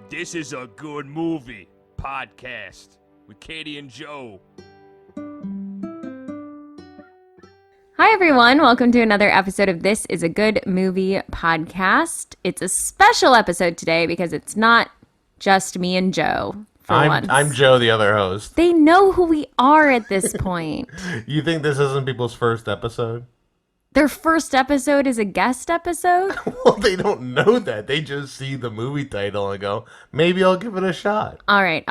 This is a good movie podcast with Katie and Joe. Hi, everyone. Welcome to another episode of This is a Good Movie podcast. It's a special episode today because it's not just me and Joe for once. I'm Joe, the other host. They know who we are at this point. You think this isn't people's first episode? Their first episode is a guest episode? Well, they don't know that. They just see the movie title and go, maybe I'll give it a shot. All right.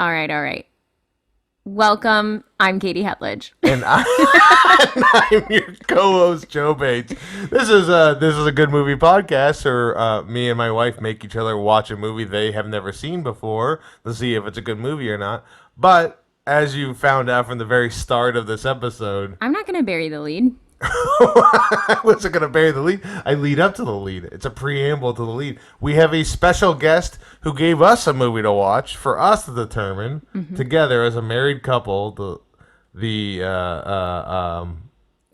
Welcome. I'm Katie Hetledge. And I'm your co-host, Joe Bates. This is a good movie podcast where me and my wife make each other watch a movie they have never seen before to see if it's a good movie or not. But as you found out from the very start of this episode... I'm not going to bury the lead. I wasn't going to bury the lead. I lead up to the lead. It's a preamble to the lead. We have a special guest who gave us a movie to watch for us to determine together as a married couple If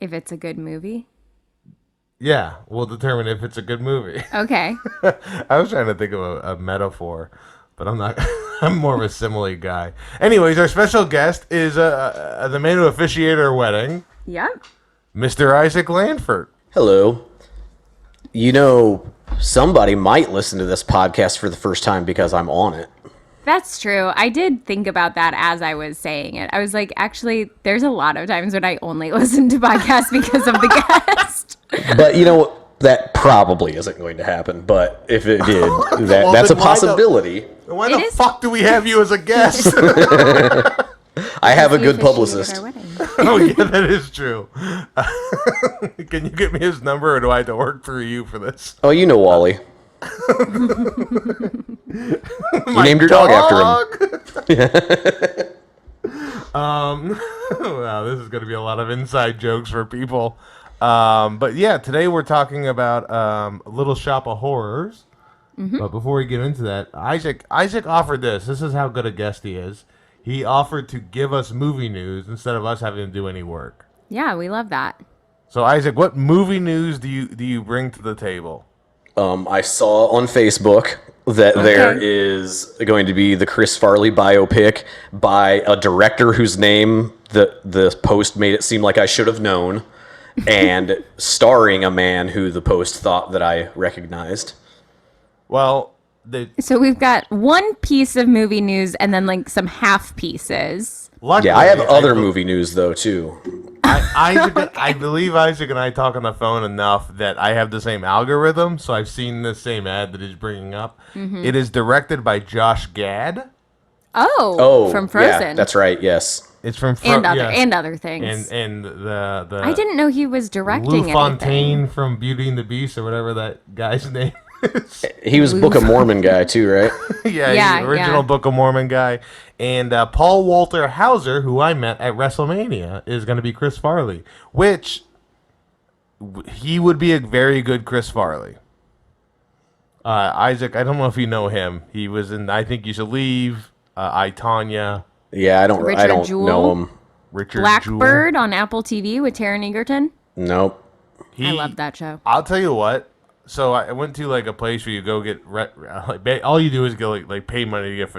it's a good movie? Yeah, we'll determine if it's a good movie. Okay. I was trying to think of a metaphor, but I'm not. I'm more of a simile guy. Anyways, our special guest is the man who officiated our wedding. Yep. Mr. Isaac Landfert. Hello. You know, somebody might listen to this podcast for the first time because I'm on it. That's true. I did think about that as I was saying it. I was like, actually, there's a lot of times when I only listen to podcasts because of the guest. But you know, that probably isn't going to happen. But if it did, Well, that's a then possibility. Why the fuck do we have you as a guest? I have a good publicist. Oh, yeah, that is true. Can you get me his number, or do I have to work through you for this? Oh, you know Wally. You named your dog after him. Wow, this is going to be a lot of inside jokes for people. But yeah, today we're talking about Little Shop of Horrors. But before we get into that, Isaac offered this. This is how good a guest he is. He offered to give us movie news instead of us having to do any work. Yeah, we love that. So Isaac, what movie news do you bring to the table? I saw on Facebook that there is going to be the Chris Farley biopic by a director whose name the post made it seem like I should have known, and starring a man who the post thought that I recognized. Well, so we've got one piece of movie news and then like some half pieces. luckily, Yeah, I have other movie news though too. I believe Isaac and I talk on the phone enough that I have the same algorithm, so I've seen the same ad that he's bringing up. It is directed by Josh Gad. Oh, from Frozen. Yeah, that's right. Yes. It's from and other things. And the I didn't know he was directing Lou anything. Fontaine from Beauty and the Beast or whatever that guy's name is. He was Book of Mormon guy too, right? Yeah, Yeah, he's the original Book of Mormon guy. And Paul Walter Hauser, who I met at WrestleMania, is going to be Chris Farley, which he would be a very good Chris Farley. Isaac, I don't know if you know him. He was in I Think You Should Leave, I, Tonya. Yeah, I don't Jewell? know him. Richard Blackbird Jewell. on Apple TV with Taron Egerton. Nope. I love that show. I'll tell you what. So I went to like a place where you go get all you do is go like pay money to get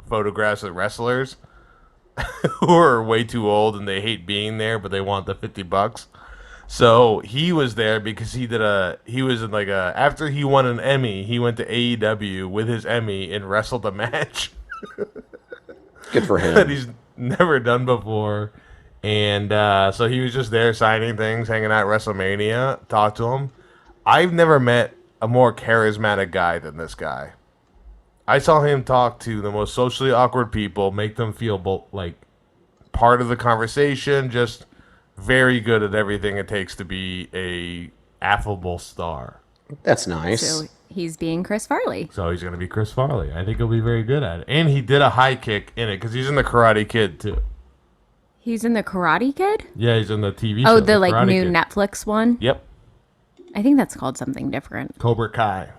photographs of wrestlers who are way too old and they hate being there, but they want the $50. So he was there because after he won an Emmy, he went to AEW with his Emmy and wrestled a match. Good for him. that he's never done before. And so he was just there signing things, hanging out at WrestleMania, talked to him. I've never met a more charismatic guy than this guy. I saw him talk to the most socially awkward people, make them feel like part of the conversation, just very good at everything it takes to be a affable star. That's nice. So he's being Chris Farley. So he's going to be Chris Farley. I think he'll be very good at it. And he did a high kick in it because he's in the Karate Kid too. He's in the Karate Kid? Yeah, he's in the TV show. Oh, the like Karate new Kid. Netflix one? Yep. I think that's called something different. Cobra Kai.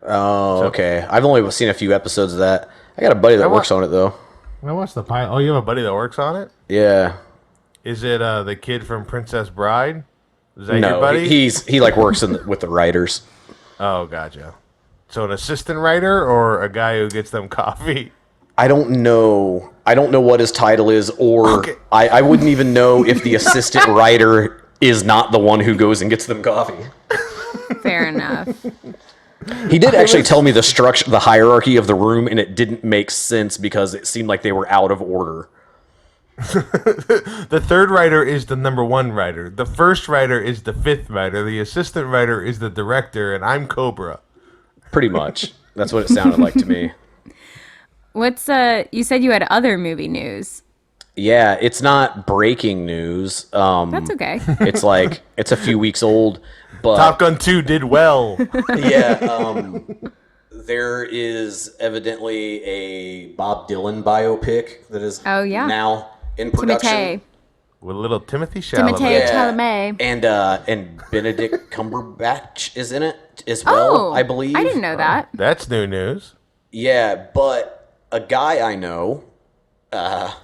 Oh, okay. I've only seen a few episodes of that. I got a buddy that works on it though. I watched the pilot. Oh, you have a buddy that works on it? Yeah. Is it the kid from Princess Bride? Is that your No, buddy? he like works with the writers. Oh, gotcha. So an assistant writer or a guy who gets them coffee? I don't know. I don't know what his title is, or Okay. I wouldn't even know if the assistant writer is not the one who goes and gets them coffee. Fair enough. He did actually tell me the structure, the hierarchy of the room, and it didn't make sense because it seemed like they were out of order. The third writer is the number one writer. The first writer is the fifth writer. The assistant writer is the director, and I'm Cobra. Pretty much. That's what it sounded like to me. What's you said you had other movie news. Yeah, it's not breaking news. That's okay. It's like it's a few weeks old, but Top Gun 2 did well. yeah, there is evidently a Bob Dylan biopic that is now in production. Timothée With little Timothy Chalamet. Chalamet. And Benedict Cumberbatch is in it as well, I believe. I didn't know that. That's new news. Yeah, but a guy I know. I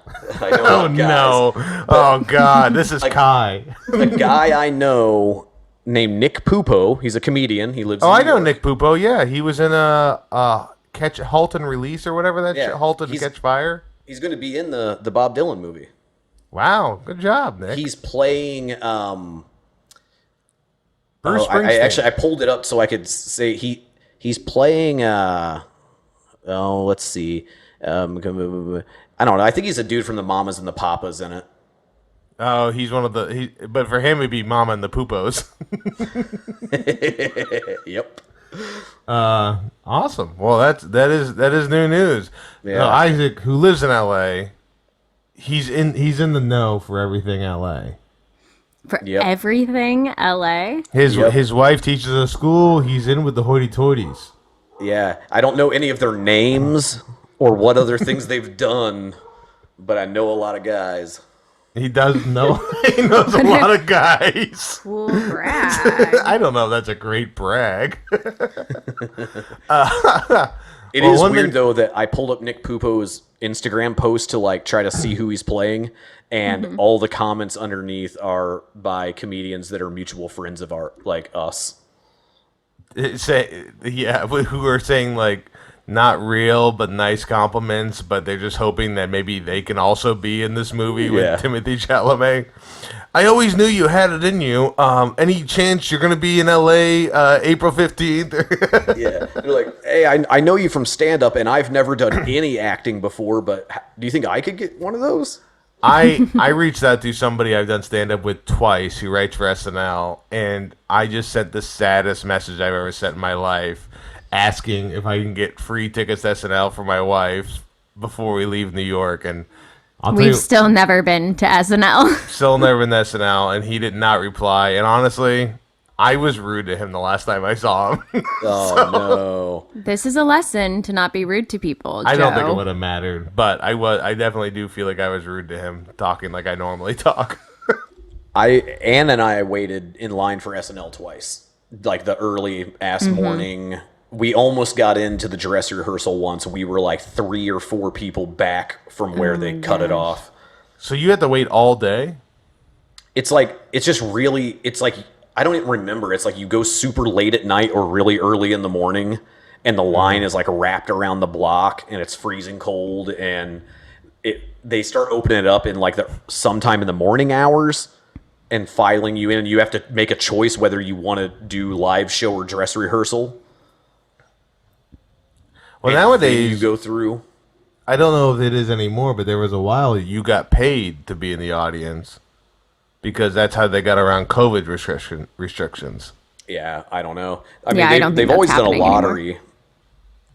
know Oh, guys, no. Oh, God. This is Kai. a guy I know named Nick Pupo. He's a comedian. He lives. Oh, in I New know York. Nick Pupo. Yeah, he was in a Catch Halt and Release or whatever that shit. Halt and he's- Catch Fire. He's going to be in the Bob Dylan movie. Wow, good job, Nick. He's playing. Bruce I Springsteen. I pulled it up so I could say he's playing. Let's see. I don't know. I think he's a dude from the Mamas and the Papas in it. Oh, he's one of the. But for him, it'd be Mama and the Pupos. Yep. Awesome. Well, that is new news. Yeah. Now, Isaac, who lives in L.A., he's in the know for everything L.A. For Yep. everything LA. His wife teaches a school. He's in with the hoity-toities. Yeah. I don't know any of their names or what other things they've done, but I know a lot of guys. He does know. He knows a lot of guys. Cool brag. I don't know if that's a great brag. It Well, is one weird thing- though that I pulled up Nick Pupo's Instagram post to like try to see who he's playing, and all the comments underneath are by comedians that are mutual friends of our like us. Who are saying like not real but nice compliments, but they're just hoping that maybe they can also be in this movie Yeah. with Timothy Chalamet. I always knew you had it in you. Any chance you're gonna be in LA April 15th? Yeah, they're like, hey, I know you from stand up, and I've never done any acting before, but do you think I could get one of those? I reached out to somebody I've done stand up with twice who writes for SNL, and I just sent the saddest message I've ever sent in my life, asking if I can get free tickets to SNL for my wife before we leave New York. And I'll tell We've you, still never been to SNL. still never been to SNL, and he did not reply. And honestly, I was rude to him the last time I saw him. Oh no. This is a lesson to not be rude to people, Joe. I don't think it would have mattered, but I definitely do feel like I was rude to him, talking like I normally talk. Ann and I waited in line for SNL twice. Like the early ass morning. We almost got into the dress rehearsal once. We were like 3 or 4 people back from where they cut it off. So you had to wait all day? It's like, it's just really, it's like, I don't even remember. It's like you go super late at night or really early in the morning, and the line is like wrapped around the block, and it's freezing cold, and they start opening it up in like sometime in the morning hours and filing you in, and you have to make a choice whether you want to do live show or dress rehearsal. Well, And nowadays you go through. I don't know if it is anymore, but there was a while you got paid to be in the audience because that's how they got around COVID restrictions. Yeah, I don't know. I mean, Yeah, I don't think they've that's always done a happening anymore. lottery.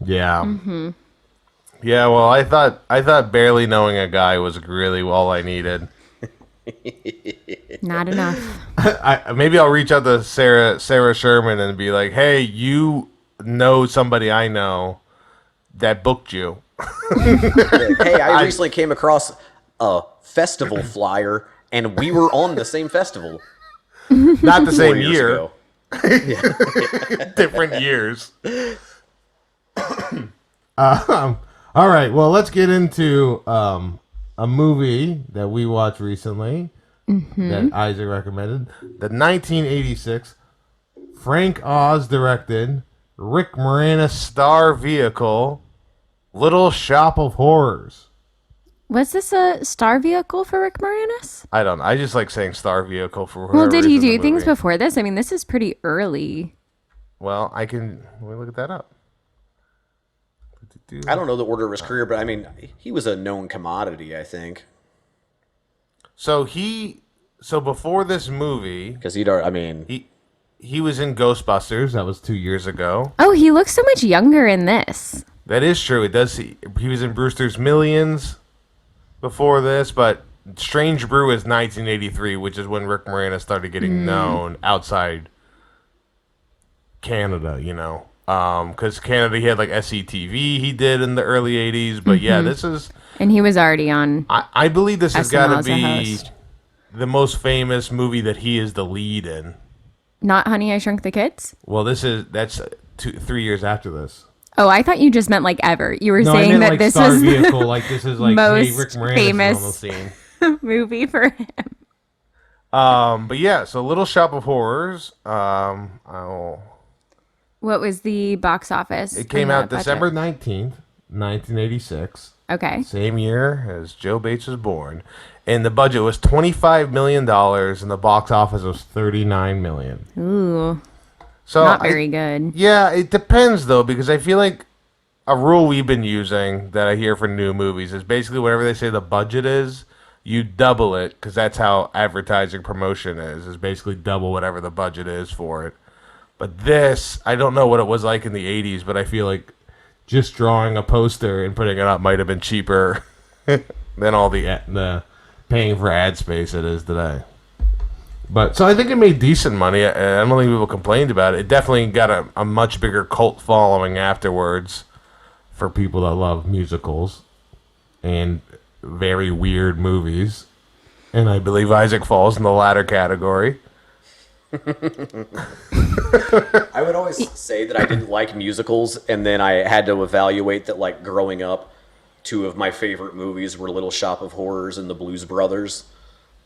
Yeah. Yeah, well, I thought barely knowing a guy was really all I needed. Not enough. Maybe I'll reach out to Sarah Sherman and be like, "Hey, you know somebody I know that booked you." Hey, I recently came across a festival flyer, and we were on the same festival. Not the 4 same years year, ago. different years. All right, well, let's get into a movie that we watched recently that Isaac recommended. The 1986 Frank Oz directed Rick Moranis star vehicle, Little Shop of Horrors. Was this a star vehicle for Rick Moranis? I don't know. I just like saying star vehicle for Well, did he do the things movie. before this? I mean, this is pretty early. Well, let me look at that up. I don't know the order of his career, but I mean, he was a known commodity, I think. So before this movie, Because he was in Ghostbusters. That was 2 years ago. Oh, he looks so much younger in this. That is true. It does. He was in Brewster's Millions before this, but Strange Brew is 1983, which is when Rick Moranis started getting known outside Canada, because Canada, he had like SCTV he did in the early 80s, but yeah, this is... And he was already on I believe this has SNL got to as a be host. the most famous movie that he is the lead in. Not Honey, I Shrunk the Kids? Well, that's 3 years after this. Oh, I thought you just meant like ever. You were No, I saying meant that like this star was vehicle, like this is like, hey, most Rick Moranis famous is on the scene. movie for him. But yeah, so Little Shop of Horrors. What was the box office? It came and out the budget? December 19th, 1986. Okay. Same year as Joe Bates was born. And the budget was $25 million, and the box office was $39 million. Ooh, So not very good. Yeah, it depends, though, because I feel like a rule we've been using that I hear for new movies is basically whatever they say the budget is, you double it, because that's how advertising promotion is basically double whatever the budget is for it. But this, I don't know what it was like in the 80s, but I feel like just drawing a poster and putting it up might have been cheaper than all the paying for ad space it is today. But so I think it made decent money. I don't think people complained about it. It definitely got a much bigger cult following afterwards for people that love musicals and very weird movies. And I believe Isaac falls in the latter category. I would always say that I didn't like musicals, and then I had to evaluate that, like, growing up, two of my favorite movies were Little Shop of Horrors and The Blues Brothers.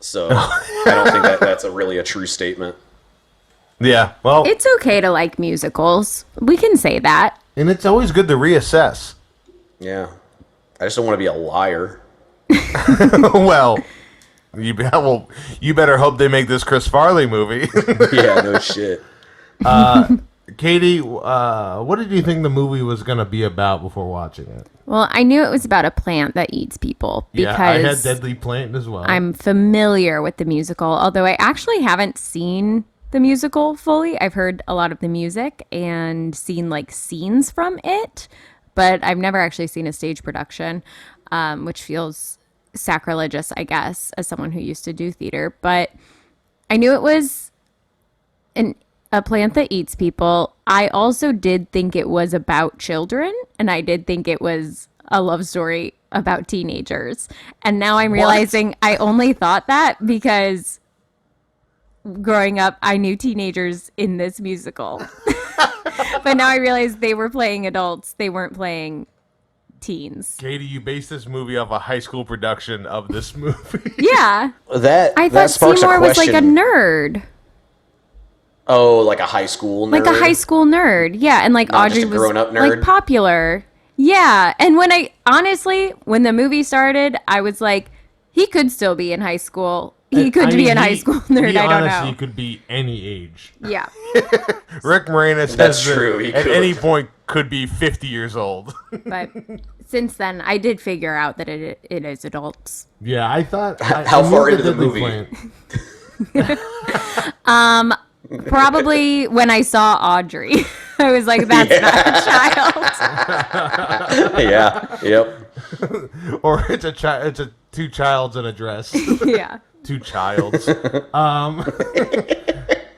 So I don't think that's really a true statement. Yeah, well, It's okay to like musicals. We can say that. and it's always good to reassess. Yeah. I just don't want to be a liar. Well, you better hope they make this Chris Farley movie. Yeah, no shit. Katie, what did you think the movie was going to be about before watching it? Well, I knew it was about a plant that eats people because Yeah, I had Deadly Plant as well. I'm familiar with the musical, although I actually haven't seen the musical fully. I've heard a lot of the music and seen like scenes from it, but I've never actually seen a stage production, which feels sacrilegious, I guess, as someone who used to do theater. But I knew it was a plant that eats people. I also did think it was about children, and I did think it was a love story about teenagers. And now I'm realizing I only thought that because growing up, I knew teenagers in this musical. But now I realize they were playing adults. They weren't playing teens. Katie, you based this movie off a high school production of this movie. Yeah. I That thought sparks Seymour a was question. like a nerd. Oh, like a high school nerd? Like a high school nerd. Yeah. And like Not just Audrey a was grown-up like nerd? popular. Yeah. And when the movie started, I was like, he could still be in high school. He could be a high school nerd. He I don't honestly know. could be any age. Yeah. Rick Moranis That's has true, he at could. any point could be 50 years old. But since then, I did figure out that it is adults. Yeah, I thought. How I far knew into the Deadly movie? Plant. Probably when I saw Audrey, I was like, that's not a child. Yeah, yep. Or it's a two childs in a dress. Yeah. Two childs.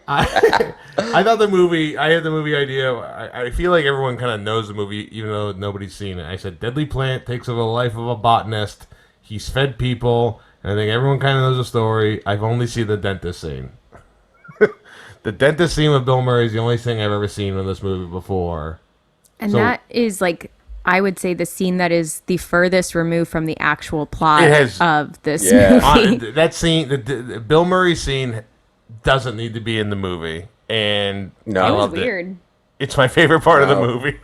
I thought the movie. I had the movie idea. I feel like everyone kind of knows the movie, even though nobody's seen it. I said Deadly Plant takes over the life of a botanist. He's fed people, and I think everyone kind of knows the story. I've only seen the dentist scene. The dentist scene with Bill Murray is the only thing I've ever seen in this movie before. And So- that is like, I would say, the scene that is the furthest removed from the actual plot It has- of this Yeah. movie. That scene, the Bill Murray scene, doesn't need to be in the movie, and No. I It was loved weird. It's my favorite part of the movie.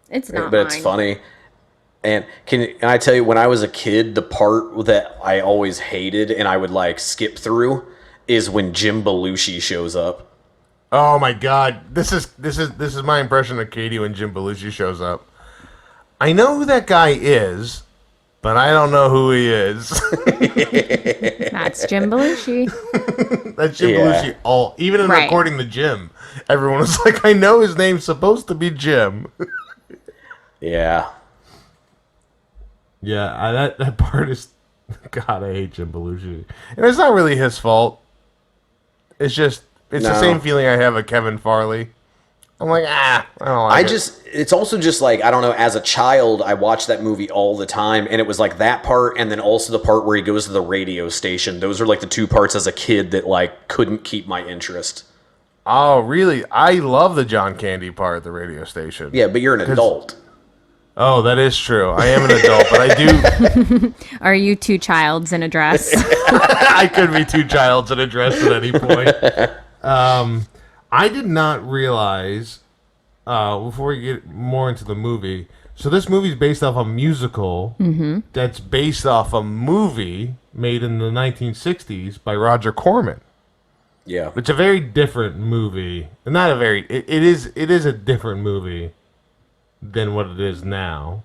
It's not But it's mine. funny. And can I tell you, when I was a kid, the part that I always hated and I would like skip through is when Jim Belushi shows up. Oh my god, this is my impression of Katie when Jim Belushi shows up. I know who that guy is, but I don't know who he is. That's Jim Belushi. That's Jim Yeah. Belushi. Even in Right. recording the Jim, everyone was like, "I know his name's supposed to be Jim." Yeah. Yeah, that part is. God, I hate Jim Belushi, and it's not really his fault. It's just the No. same feeling I have of Kevin Farley. I'm like, I don't like it. It's also just like, I don't know, as a child, I watched that movie all the time, and it was like that part, and then also the part where he goes to the radio station. Those are like the two parts as a kid that like couldn't keep my interest. Oh, really? I love the John Candy part at the radio station. Yeah, but you're an adult. Oh, that is true. I am an adult, but I do. Are you two childs in a dress? I could be two childs in a dress at any point. I did not realize, before we get more into the movie, so this movie is based off a musical that's based off a movie made in the 1960s by Roger Corman. Yeah. It's a very different movie. Not a very... It is a different movie than what it is now.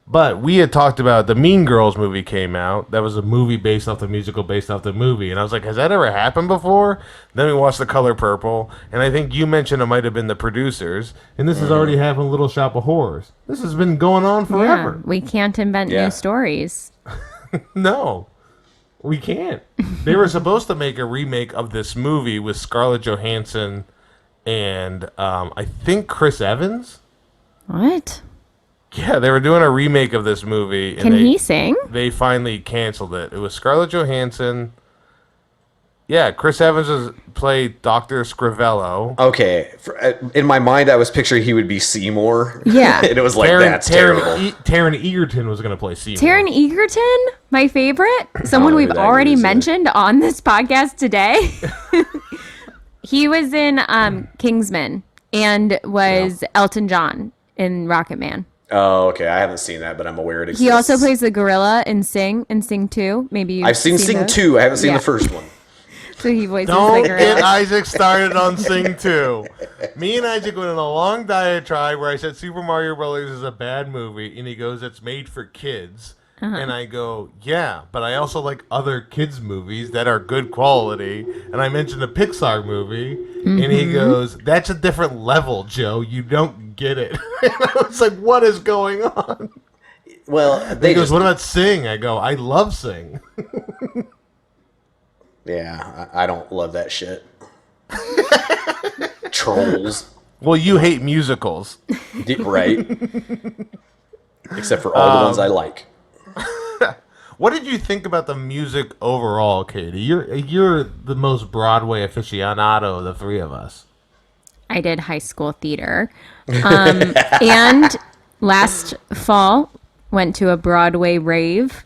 But we had talked about the Mean Girls movie came out. That was a movie based off the musical based off the movie. And I was like, has that ever happened before? Then we watched The Color Purple. And I think you mentioned it might have been the producers. And this has already happened in Little Shop of Horrors. This has been going on Yeah, forever. we can't invent Yeah. new stories. No, we can't. They were supposed to make a remake of this movie with Scarlett Johansson and I think Chris Evans. What? Yeah, they were doing a remake of this movie. And Can he sing? They finally canceled it. It was Scarlett Johansson. Yeah, Chris Evans played Dr. Scrivello. Okay. In my mind, I was picturing he would be Seymour. Yeah. And it was like, that's terrible. Taron Egerton was going to play Seymour. Taron Egerton, my favorite, someone know we've who that already is, yeah. mentioned on this podcast today. He was in Kingsman and was Elton John in Rocket Man. Oh, okay. I haven't seen that, but I'm aware it exists. He also plays the gorilla in Sing and Sing 2. Maybe you've I've seen Sing those. 2. I haven't seen Yeah. the first one. So he voices Don't the get gorilla. Isaac started on Sing 2. Me and Isaac went on a long diatribe where I said Super Mario Brothers is a bad movie, and he goes, it's made for kids. And I go, yeah, but I also like other kids' movies that are good quality. And I mentioned a Pixar movie, and he goes, that's a different level, Joe. You don't get it. And I was like, what is going on? Well, He goes, what about Sing? I go, I love Sing. Yeah, I don't love that shit. Trolls. Well, you hate musicals. Right. Except for all the ones I like. What did you think about the music overall, Katie? You're the most Broadway aficionado of the three of us. I did high school theater. And last fall, went to a Broadway rave,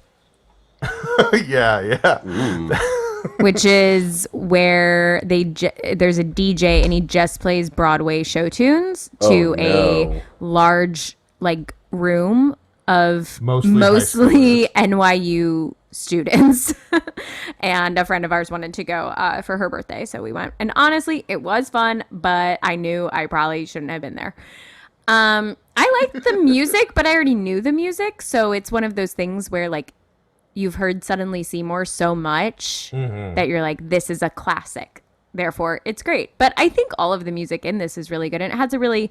Yeah. which is where there's a DJ and he just plays Broadway show tunes to Oh, no. a large like room of Mostly high NYU students. And a friend of ours wanted to go for her birthday, so we went. And honestly, it was fun, but I knew I probably shouldn't have been there. I liked the music, but I already knew the music, so it's one of those things where like you've heard Suddenly Seymour so much that you're like, this is a classic, therefore it's great. But I think all of the music in this is really good, and it has a really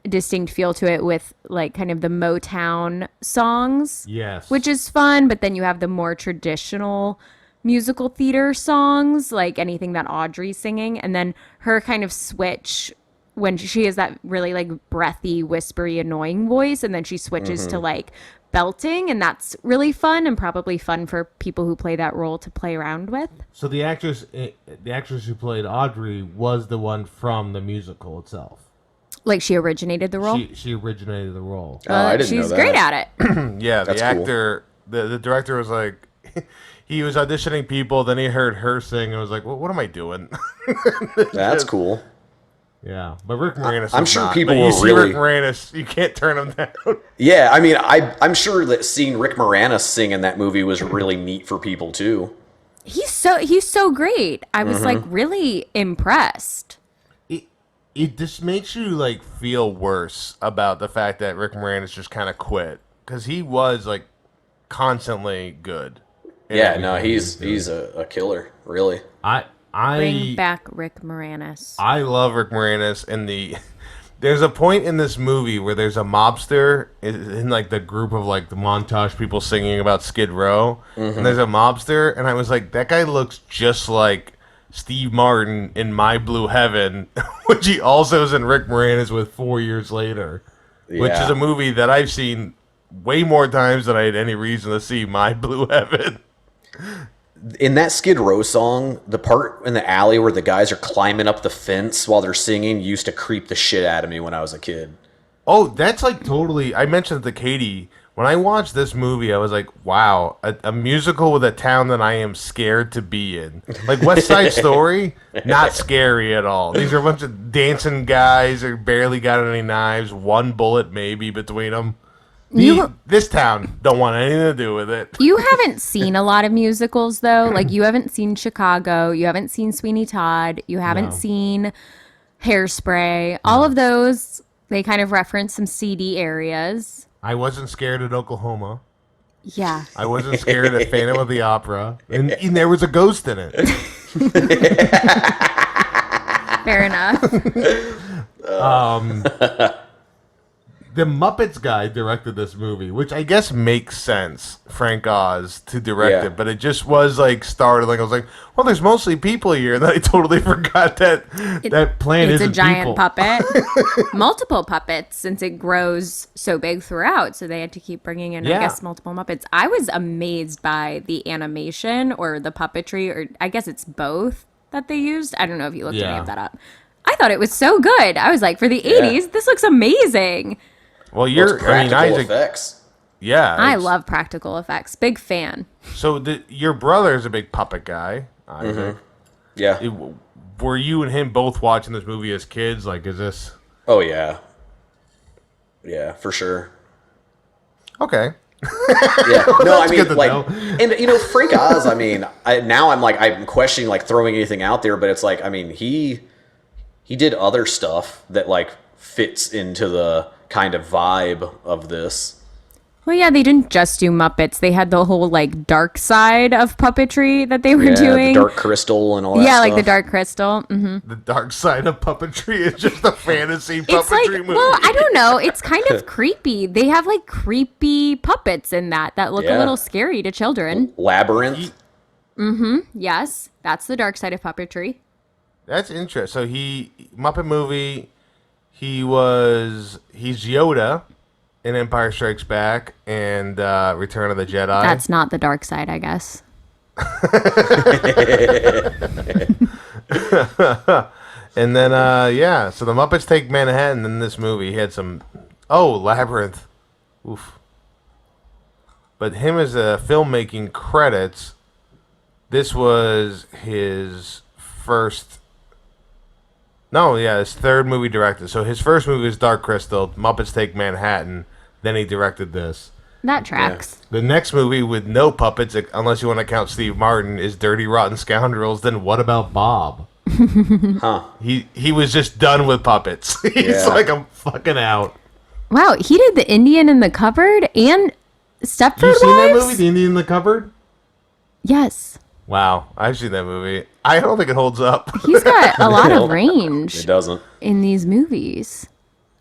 distinct feel to it with like kind of the Motown songs, Yes. which is fun, but then you have the more traditional musical theater songs, like anything that Audrey's singing, and then her kind of switch when she has that really like breathy, whispery, annoying voice, and then she switches to like belting, and that's really fun and probably fun for people who play that role to play around with. So the actress who played Audrey was the one from the musical itself. Like she originated the role. She originated the role. Oh, I didn't know She's that. great at it. Yeah, the That's cool. actor, the director was like, he was auditioning people, then he heard her sing and was like, well, what am I doing? That's cool. Yeah, but Rick Moranis. I'm is sure not. people Like, you will see really. Rick Moranis, you can't turn him down. Yeah, I mean, I'm sure that seeing Rick Moranis sing in that movie was really neat for people too. He's so great. I was like really impressed. It just makes you like feel worse about the fact that Rick Moranis just kind of quit because he was like constantly good. in Yeah, no, everything he's a killer, really. Bring back Rick Moranis. I love Rick Moranis, and there's a point in this movie where there's a mobster in like the group of like the montage people singing about Skid Row, and there's a mobster, and I was like, that guy looks just like Steve Martin in My Blue Heaven, which he also is in Rick Moranis with 4 years later, which is a movie that I've seen way more times than I had any reason to see My Blue Heaven. In that Skid Row song, the part in the alley where the guys are climbing up the fence while they're singing used to creep the shit out of me when I was a kid. Oh, that's like totally. I mentioned it to Katie. When I watched this movie, I was like, wow, a musical with a town that I am scared to be in. Like West Side Story, not scary at all. These are a bunch of dancing guys who barely got any knives, one bullet maybe between them. This town don't want anything to do with it. You haven't seen a lot of musicals, though. Like, you haven't seen Chicago. You haven't seen Sweeney Todd. You haven't seen Hairspray. All of those, they kind of reference some seedy areas. I wasn't scared at Oklahoma. Yeah. I wasn't scared at Phantom of the Opera. And there was a ghost in it. Fair enough. The Muppets guy directed this movie, which I guess makes sense, Frank Oz, to direct it, but it just was like startling. I was like, well, there's mostly people here, and then I totally forgot that that plant It's isn't a giant people. puppet. Multiple puppets, since it grows so big throughout, so they had to keep bringing in, I guess, multiple Muppets. I was amazed by the animation or the puppetry, or I guess it's both that they used. I don't know if you looked any of that up. I thought it was so good. I was like, for the 80s, this looks amazing. Well, Practical Isaac. effects. Yeah, I love practical effects. Big fan. So your brother is a big puppet guy, Isaac. Yeah. Were you and him both watching this movie as kids? Like, is this Oh yeah. Yeah, for sure. okay? Yeah. No, I mean, good to like, know. and Frank Oz. I mean, I'm questioning like throwing anything out there, but it's like, I mean, he did other stuff that like fits into the kind of vibe of this. Well, yeah, they didn't just do Muppets. They had the whole, like, dark side of puppetry that they were doing. The Dark Crystal and all that Yeah, stuff. like the Dark Crystal. Mm-hmm. The dark side of puppetry is just a fantasy puppetry It's like, movie. well, I don't know. It's kind of creepy. They have, like, creepy puppets in that look a little scary to children. Labyrinth. Yes, that's the dark side of puppetry. That's interesting. So Muppet movie, he's Yoda in Empire Strikes Back and Return of the Jedi. That's not the dark side, I guess. And then so the Muppets Take Manhattan in this movie. He had some Labyrinth. Oof. But him as a filmmaking credits, this was his his third movie directed. So his first movie was Dark Crystal, Muppets Take Manhattan. Then he directed this. That tracks. The next movie with no puppets, unless you want to count Steve Martin, is Dirty Rotten Scoundrels. Then what about Bob? Huh. He was just done with puppets. He's like, I'm fucking out. Wow, he did The Indian in the Cupboard and Stepford You seen that Wives? movie, The Indian in the Cupboard? Yes. Wow, I've seen that movie. I don't think it holds up. He's got a lot of range It doesn't. in these movies.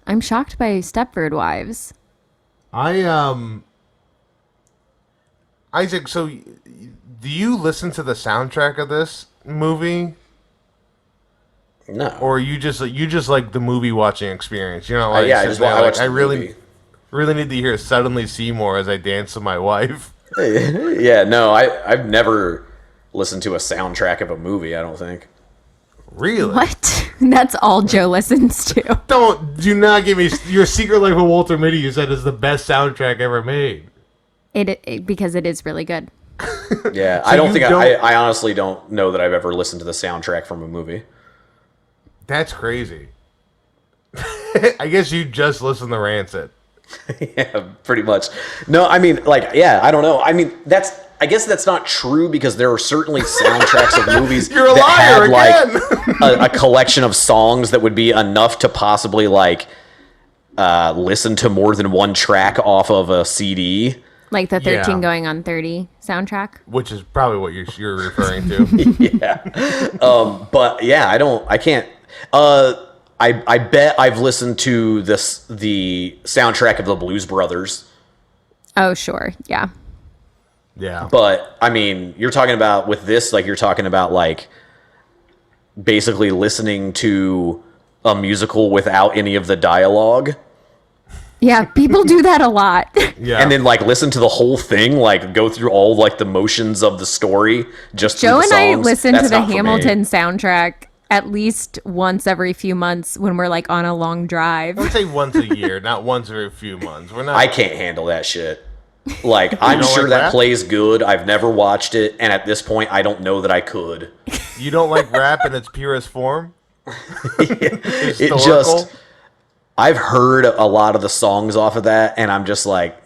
I'm shocked by Stepford Wives. Isaac, so do you listen to the soundtrack of this movie? No. Or you just like the movie watching experience? You know, like I just I watched the really movie. really need to hear Suddenly Seymour as I dance with my wife. Yeah, no, I've never listened to a soundtrack of a movie, I don't think. Really? What? That's all Joe listens to. Do not give me your Secret Life of Walter Mitty. You said is the best soundtrack ever made. It because it is really good. Yeah, So I don't think you don't- I honestly don't know that I've ever listened to the soundtrack from a movie. That's crazy. I guess you just listen to Rancid. Yeah, pretty much. No, I mean, like, yeah, I don't know. I mean, I guess that's not true because there are certainly soundtracks of movies You're a that liar have again. like a collection of songs that would be enough to possibly like listen to more than one track off of a CD. Like the 13 Yeah. going on 30 soundtrack. Which is probably what you're referring to. Yeah. But yeah, I can't. I bet I've listened to the soundtrack of the Blues Brothers. Oh, sure. Yeah. Yeah. But I mean, you're talking about with this, like you're talking about like basically listening to a musical without any of the dialogue. Yeah, people do that a lot. Yeah. And then like listen to the whole thing, like go through all like the motions of the story just through Joe the and songs. I listen That's to the not for me. Hamilton soundtrack at least once every few months when we're like on a long drive. I would say once a year, not once every few months. We're not. I can't handle that shit. Like, I'm don't sure like that rap? plays good. I've never watched it, and at this point, I don't know that I could. You don't like rap in its purest form? It Historical? just, I've heard a lot of the songs off of that, and I'm just like,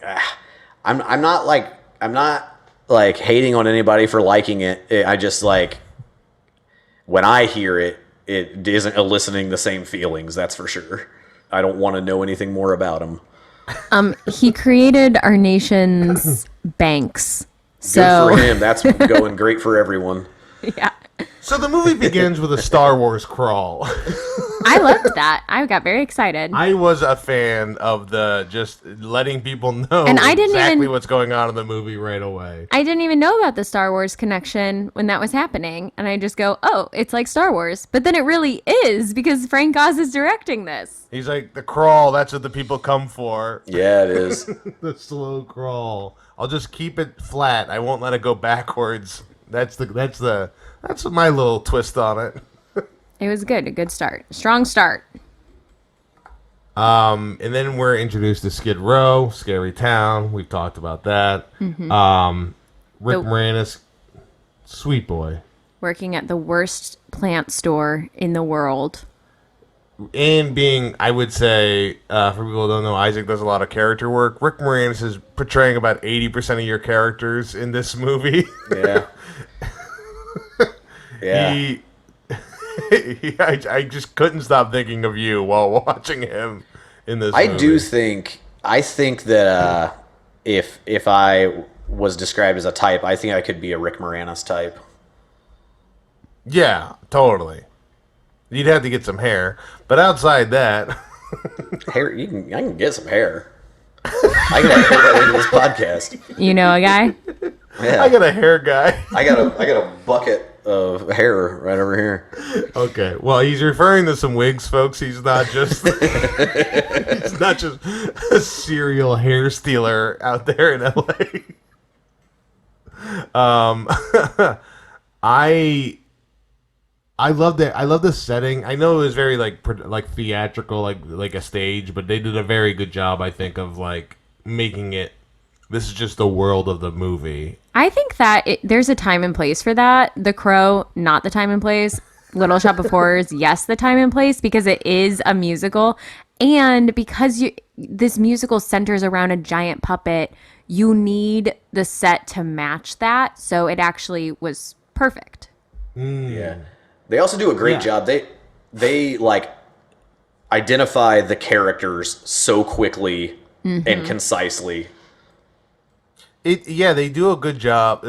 I'm not like hating on anybody for liking it. I just like, when I hear it, it isn't eliciting the same feelings. That's for sure. I don't want to know anything more about them. He created our nation's banks. So Good for him. That's going great for everyone. yeah. So the movie begins with a Star Wars crawl. I loved that. I got very excited. I was a fan of the just letting people know And I didn't exactly even- what's going on in the movie right away. I didn't even know about the Star Wars connection when that was happening. And I just go, oh, it's like Star Wars. But then it really is because Frank Oz is directing this. He's like, the crawl, that's what the people come for. Yeah, it is. The slow crawl. I'll just keep it flat. I won't let it go backwards. That's my little twist on it. It was good. A good start. Strong start. And then we're introduced to Skid Row, Scary Town. We've talked about that. Rick Moranis, sweet boy. Working at the worst plant store in the world. And being, I would say, for people who don't know, Isaac does a lot of character work. Rick Moranis is portraying about 80% of your characters in this movie. Yeah. Yeah. I just couldn't stop thinking of you while watching him in this movie. I think that if I was described as a type, I think I could be a Rick Moranis type. Yeah, totally. You'd have to get some hair. But outside that... Hair, I can get some hair. I can put that into this podcast. You know a guy? Yeah. I got a hair guy. I got a bucket of hair right over here. Okay, well, he's referring to some wigs, folks. He's not just he's not just a serial hair stealer out there in LA. I love that. I love the setting. I know it was very like theatrical, like a stage, but they did a very good job, I think, of like making it. This is just the world of the movie. I think that there's a time and place for that. The Crow, not the time and place. Little Shop of Horrors, yes, the time and place, because it is a musical. And because this musical centers around a giant puppet, you need the set to match that. So it actually was perfect. Yeah. They also do a great job. They like identify the characters so quickly and concisely. They do a good job.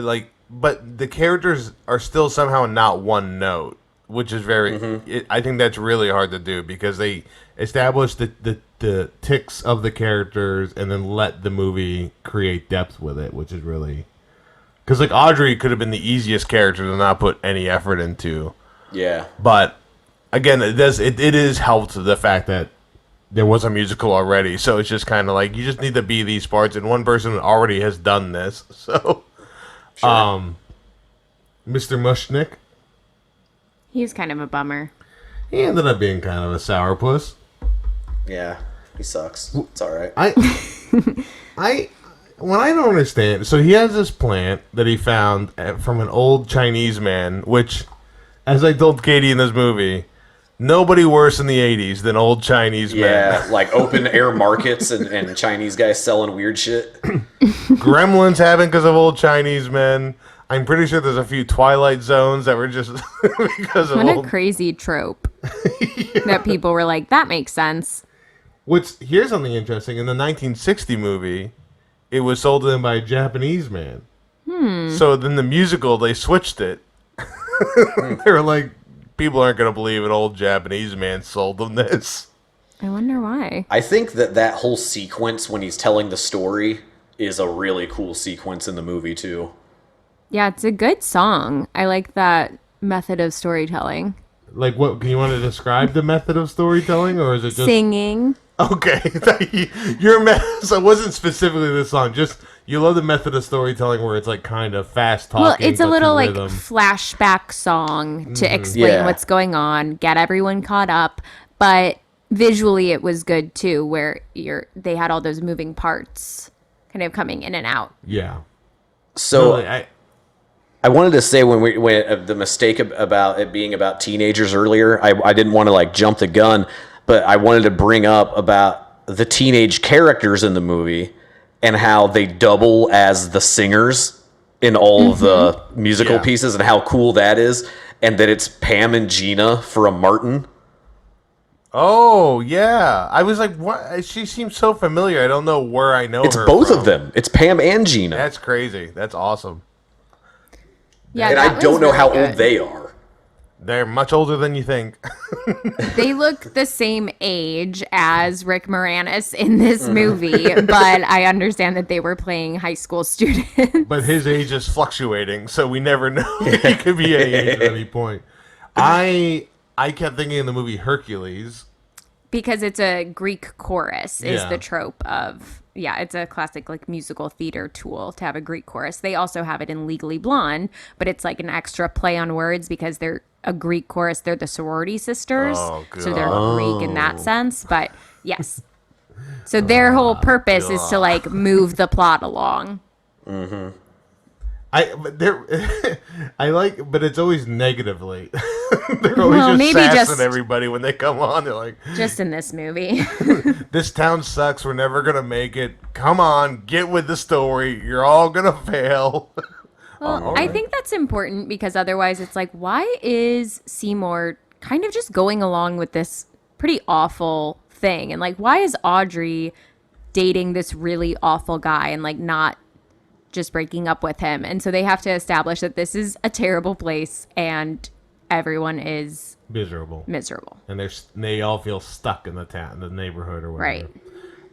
But the characters are still somehow not one note, which is very. I think that's really hard to do because they establish the tics of the characters and then let the movie create depth with it, which is really. Because like Audrey could have been the easiest character to not put any effort into. Yeah. But again, it is helped the fact that there was a musical already, so it's just kind of like you just need to be these parts, and one person already has done this. So, Sure. Mr. Mushnick, He's kind of a bummer. he ended up being kind of a sourpuss. Yeah. He sucks. It's all right. What I don't understand, so he has this plant that he found from an old Chinese man, which, as I told Katie in this movie, Nobody worse in the 80s than old Chinese men. Yeah, like open air markets and Chinese guys selling weird shit. Gremlins happened because of old Chinese men. I'm pretty sure there's a few Twilight Zones that were just because of What old... a crazy trope that people were like, that makes sense. Here's something interesting. In the 1960 movie, it was sold to them by a Japanese man. So then the musical, they switched it. They were like, people aren't going to believe an old Japanese man sold them this. I wonder why. I think that whole sequence when he's telling the story is a really cool sequence in the movie too. Yeah, it's a good song. I like that method of storytelling. Like, what? Can you want to describe the method of storytelling, or is it just... Singing. Okay. So it wasn't specifically this song, just... You love the method of storytelling where it's like kind of fast talking. Well, it's a little like rhythm. flashback song to explain what's going on, get everyone caught up. But visually, it was good too, where they had all those moving parts kind of coming in and out. Yeah. So Really, I wanted to say when the mistake about it being about teenagers earlier, I didn't want to like jump the gun, but I wanted to bring up about the teenage characters in the movie. And how they double as the singers in all of the musical pieces, and how cool that is, and that it's Pam and Gina from Martin. Oh, yeah. I was like, what? She seems so familiar. I don't know where I know It's her both from. of them. It's Pam and Gina. That's crazy. That's awesome. Yeah, and I don't know how old they are. They're much older than you think. They look the same age as Rick Moranis in this movie, but I understand that they were playing high school students. But his age is fluctuating, so we never know. He could be any age at any point. I kept thinking in the movie Hercules. Because it's a Greek chorus is Yeah. the trope of... Yeah, it's a classic like musical theater tool to have a Greek chorus. They also have it in Legally Blonde, but it's like an extra play on words because they're a Greek chorus. They're the sorority sisters, Oh, so they're Greek in that sense. But yes, so their whole purpose is to like move the plot along. But it's always negatively. They're always just sassing everybody when they come on. They're like, just in this movie. this town sucks. We're never going to make it. Come on, get with the story. You're all going to fail. Well, I think that's important because otherwise it's like, why is Seymour kind of just going along with this pretty awful thing? And like, why is Audrey dating this really awful guy and like not just breaking up with him? And so they have to establish that this is a terrible place and everyone is miserable. And they all feel stuck in the town, the neighborhood or whatever.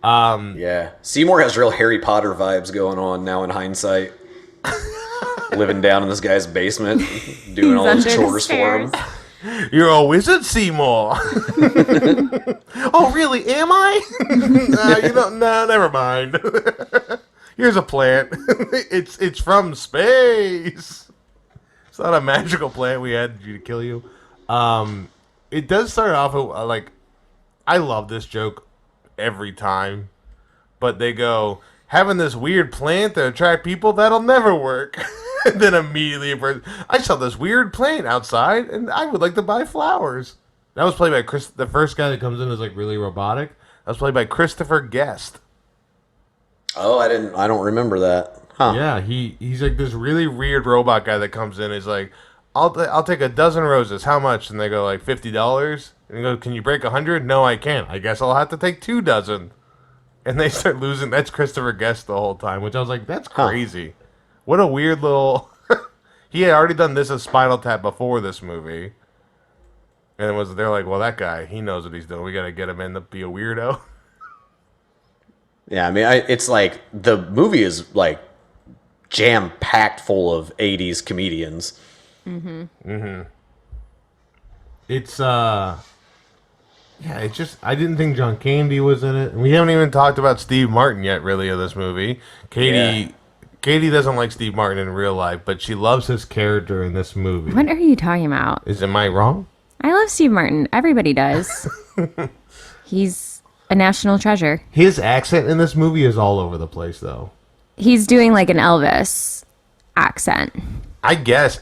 Right. Yeah. Seymour has real Harry Potter vibes going on now in hindsight. Living down in this guy's basement, doing all his chores for him. You're a wizard, Seymour. Oh, really? Am I? No, never mind. Here's a plant. It's from space. It's not a magical plant we had to kill you. It does start off like, I love this joke every time, but they go, having this weird plant to attract people, that'll never work. And then immediately, I saw this weird plant outside, and I would like to buy flowers. That was played by Chris. The first guy that comes in is like really robotic. That was played by Christopher Guest. Oh, I don't remember that. Huh. Yeah, he's like this really weird robot guy that comes in. He's like, I'll take a dozen roses. How much? And they go like $50. And he goes, can you break 100? No, I can't. I guess I'll have to take 2 dozen. And they start losing. That's Christopher Guest the whole time, which I was like, that's crazy. What a weird little... He had already done this as Spinal Tap before this movie. And they're like, well, that guy, he knows what he's doing. We got to get him in to be a weirdo. Yeah, I mean, it's like the movie is like jam-packed full of 80s comedians. It's, yeah, it's just, I didn't think John Candy was in it. And we haven't even talked about Steve Martin yet, really, of this movie. Katie doesn't like Steve Martin in real life, but she loves his character in this movie. What are you talking about? Am I wrong? I love Steve Martin. Everybody does. He's a national treasure. His accent in this movie is all over the place, though. He's doing like an Elvis accent. I guess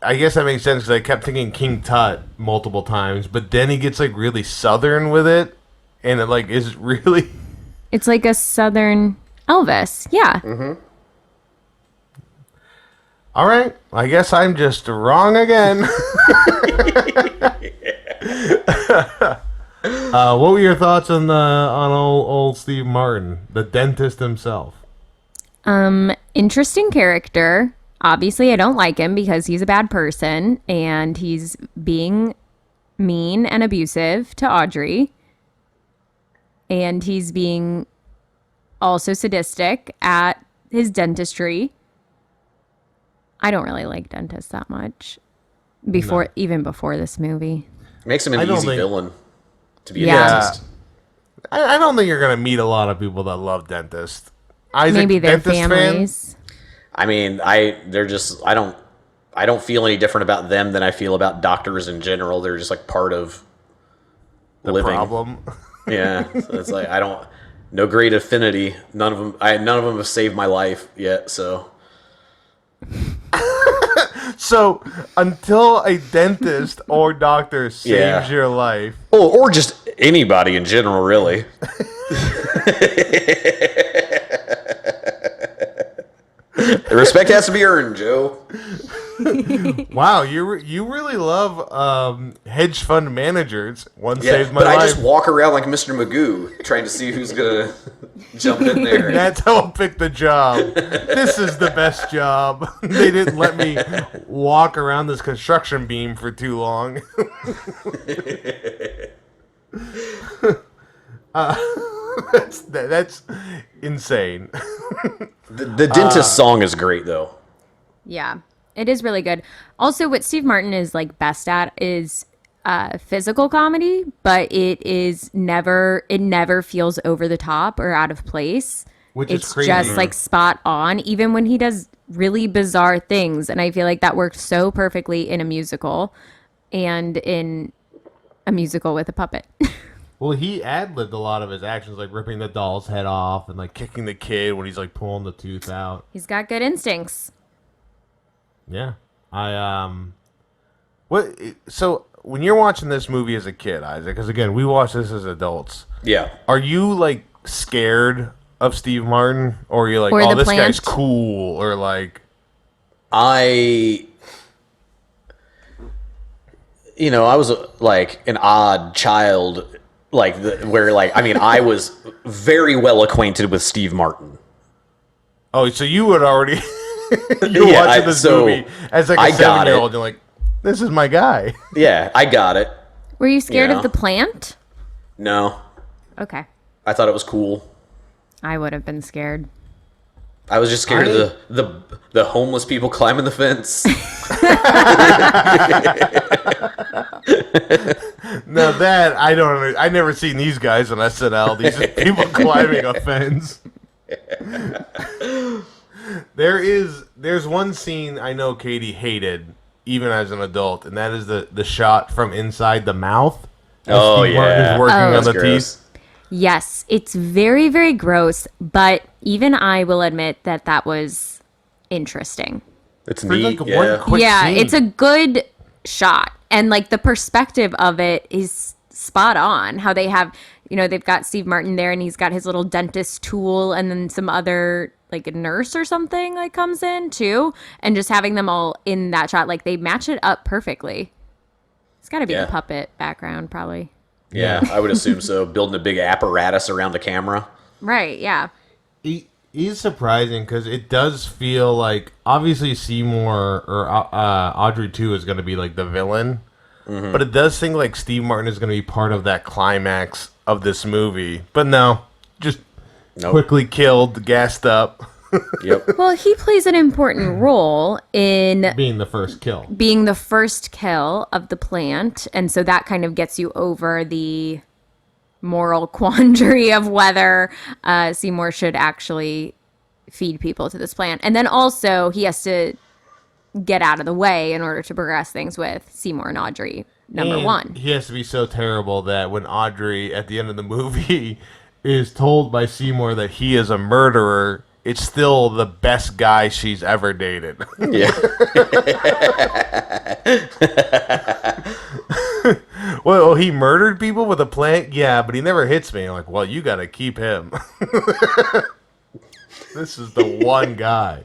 I guess that makes sense because I kept thinking King Tut multiple times, but then he gets like really southern with it, and it like is really. It's like a southern Elvis. Yeah. Mm-hmm. All right, I guess I'm just wrong again. What were your thoughts on old Steve Martin, the dentist himself? Interesting character. Obviously, I don't like him because he's a bad person and he's being mean and abusive to Audrey. And he's being also sadistic at his dentistry. I don't really like dentists that much even before this movie. Makes him an easy villain to be a Yeah. dentist. I don't think you're gonna meet a lot of people that love dentists. Isaac, Maybe their dentist families. I mean, I don't feel any different about them than I feel about doctors in general. They're just like part of the living. problem. Yeah, so it's like no great affinity. None of them have saved my life yet. So So until a dentist or doctor saves your life, or just anybody in general, really. The respect has to be earned, Joe. wow, you really love hedge fund managers. One saved my but life. I just walk around like Mr. Magoo, trying to see who's gonna jump in there. That's how I picked the job. This is the best job. They didn't let me walk around this construction beam for too long. That's insane. The dentist song is great, though. Yeah, it is really good. Also, what Steve Martin is like best at is physical comedy, but it never feels over the top or out of place. Which it's is crazy. just like spot on, even when he does really bizarre things. And I feel like that worked so perfectly in a musical and in a musical with a puppet. Well, he ad-libbed a lot of his actions, like ripping the doll's head off and like kicking the kid when he's like pulling the tooth out. He's got good instincts. Yeah. So when you're watching this movie as a kid, Isaac, because again, we watch this as adults. Yeah. Are you like scared of Steve Martin, or are you like, Or oh, the this plant? guy's cool, or like, I was like an odd child, I was very well acquainted with Steve Martin. oh, so you would already you're watching this movie as like a 7-year-old, you're like, this is my guy. Yeah, I got it. Were you scared Yeah. of the plant? No, Okay. I thought it was cool. I would have been scared. I was just scared of the homeless people climbing the fence. Now that I never seen these guys on SNL. These are people climbing a fence. There's one scene I know Katie hated even as an adult, and that is the shot from inside the mouth. Oh, Steve Martin yeah. is working on That's the gross. teeth. Yes, it's very, very gross, but even I will admit that was interesting. It's For neat. like Yeah. one quick scene. It's a good shot. And like the perspective of it is spot on. How they have, they've got Steve Martin there and he's got his little dentist tool and then some other like a nurse or something like comes in too. And just having them all in that shot, like they match it up perfectly. It's got to be the puppet background probably. Yeah, I would assume so. Building a big apparatus around a camera. Right, yeah. It is surprising because it does feel like obviously Seymour or Audrey 2 is going to be like the villain, but it does seem like Steve Martin is going to be part of that climax of this movie. But no, just quickly killed, gassed up. Yep. Well, he plays an important role in Being the first kill. being the first kill of the plant. And so that kind of gets you over the moral quandary of whether Seymour should actually feed people to this plant. And then also he has to get out of the way in order to progress things with Seymour and Audrey, number one. He has to be so terrible that when Audrey, at the end of the movie, is told by Seymour that he is a murderer, it's still the best guy she's ever dated. Yeah. Well, he murdered people with a plant? Yeah, but he never hits me. I'm like, well, you got to keep him. This is the one guy.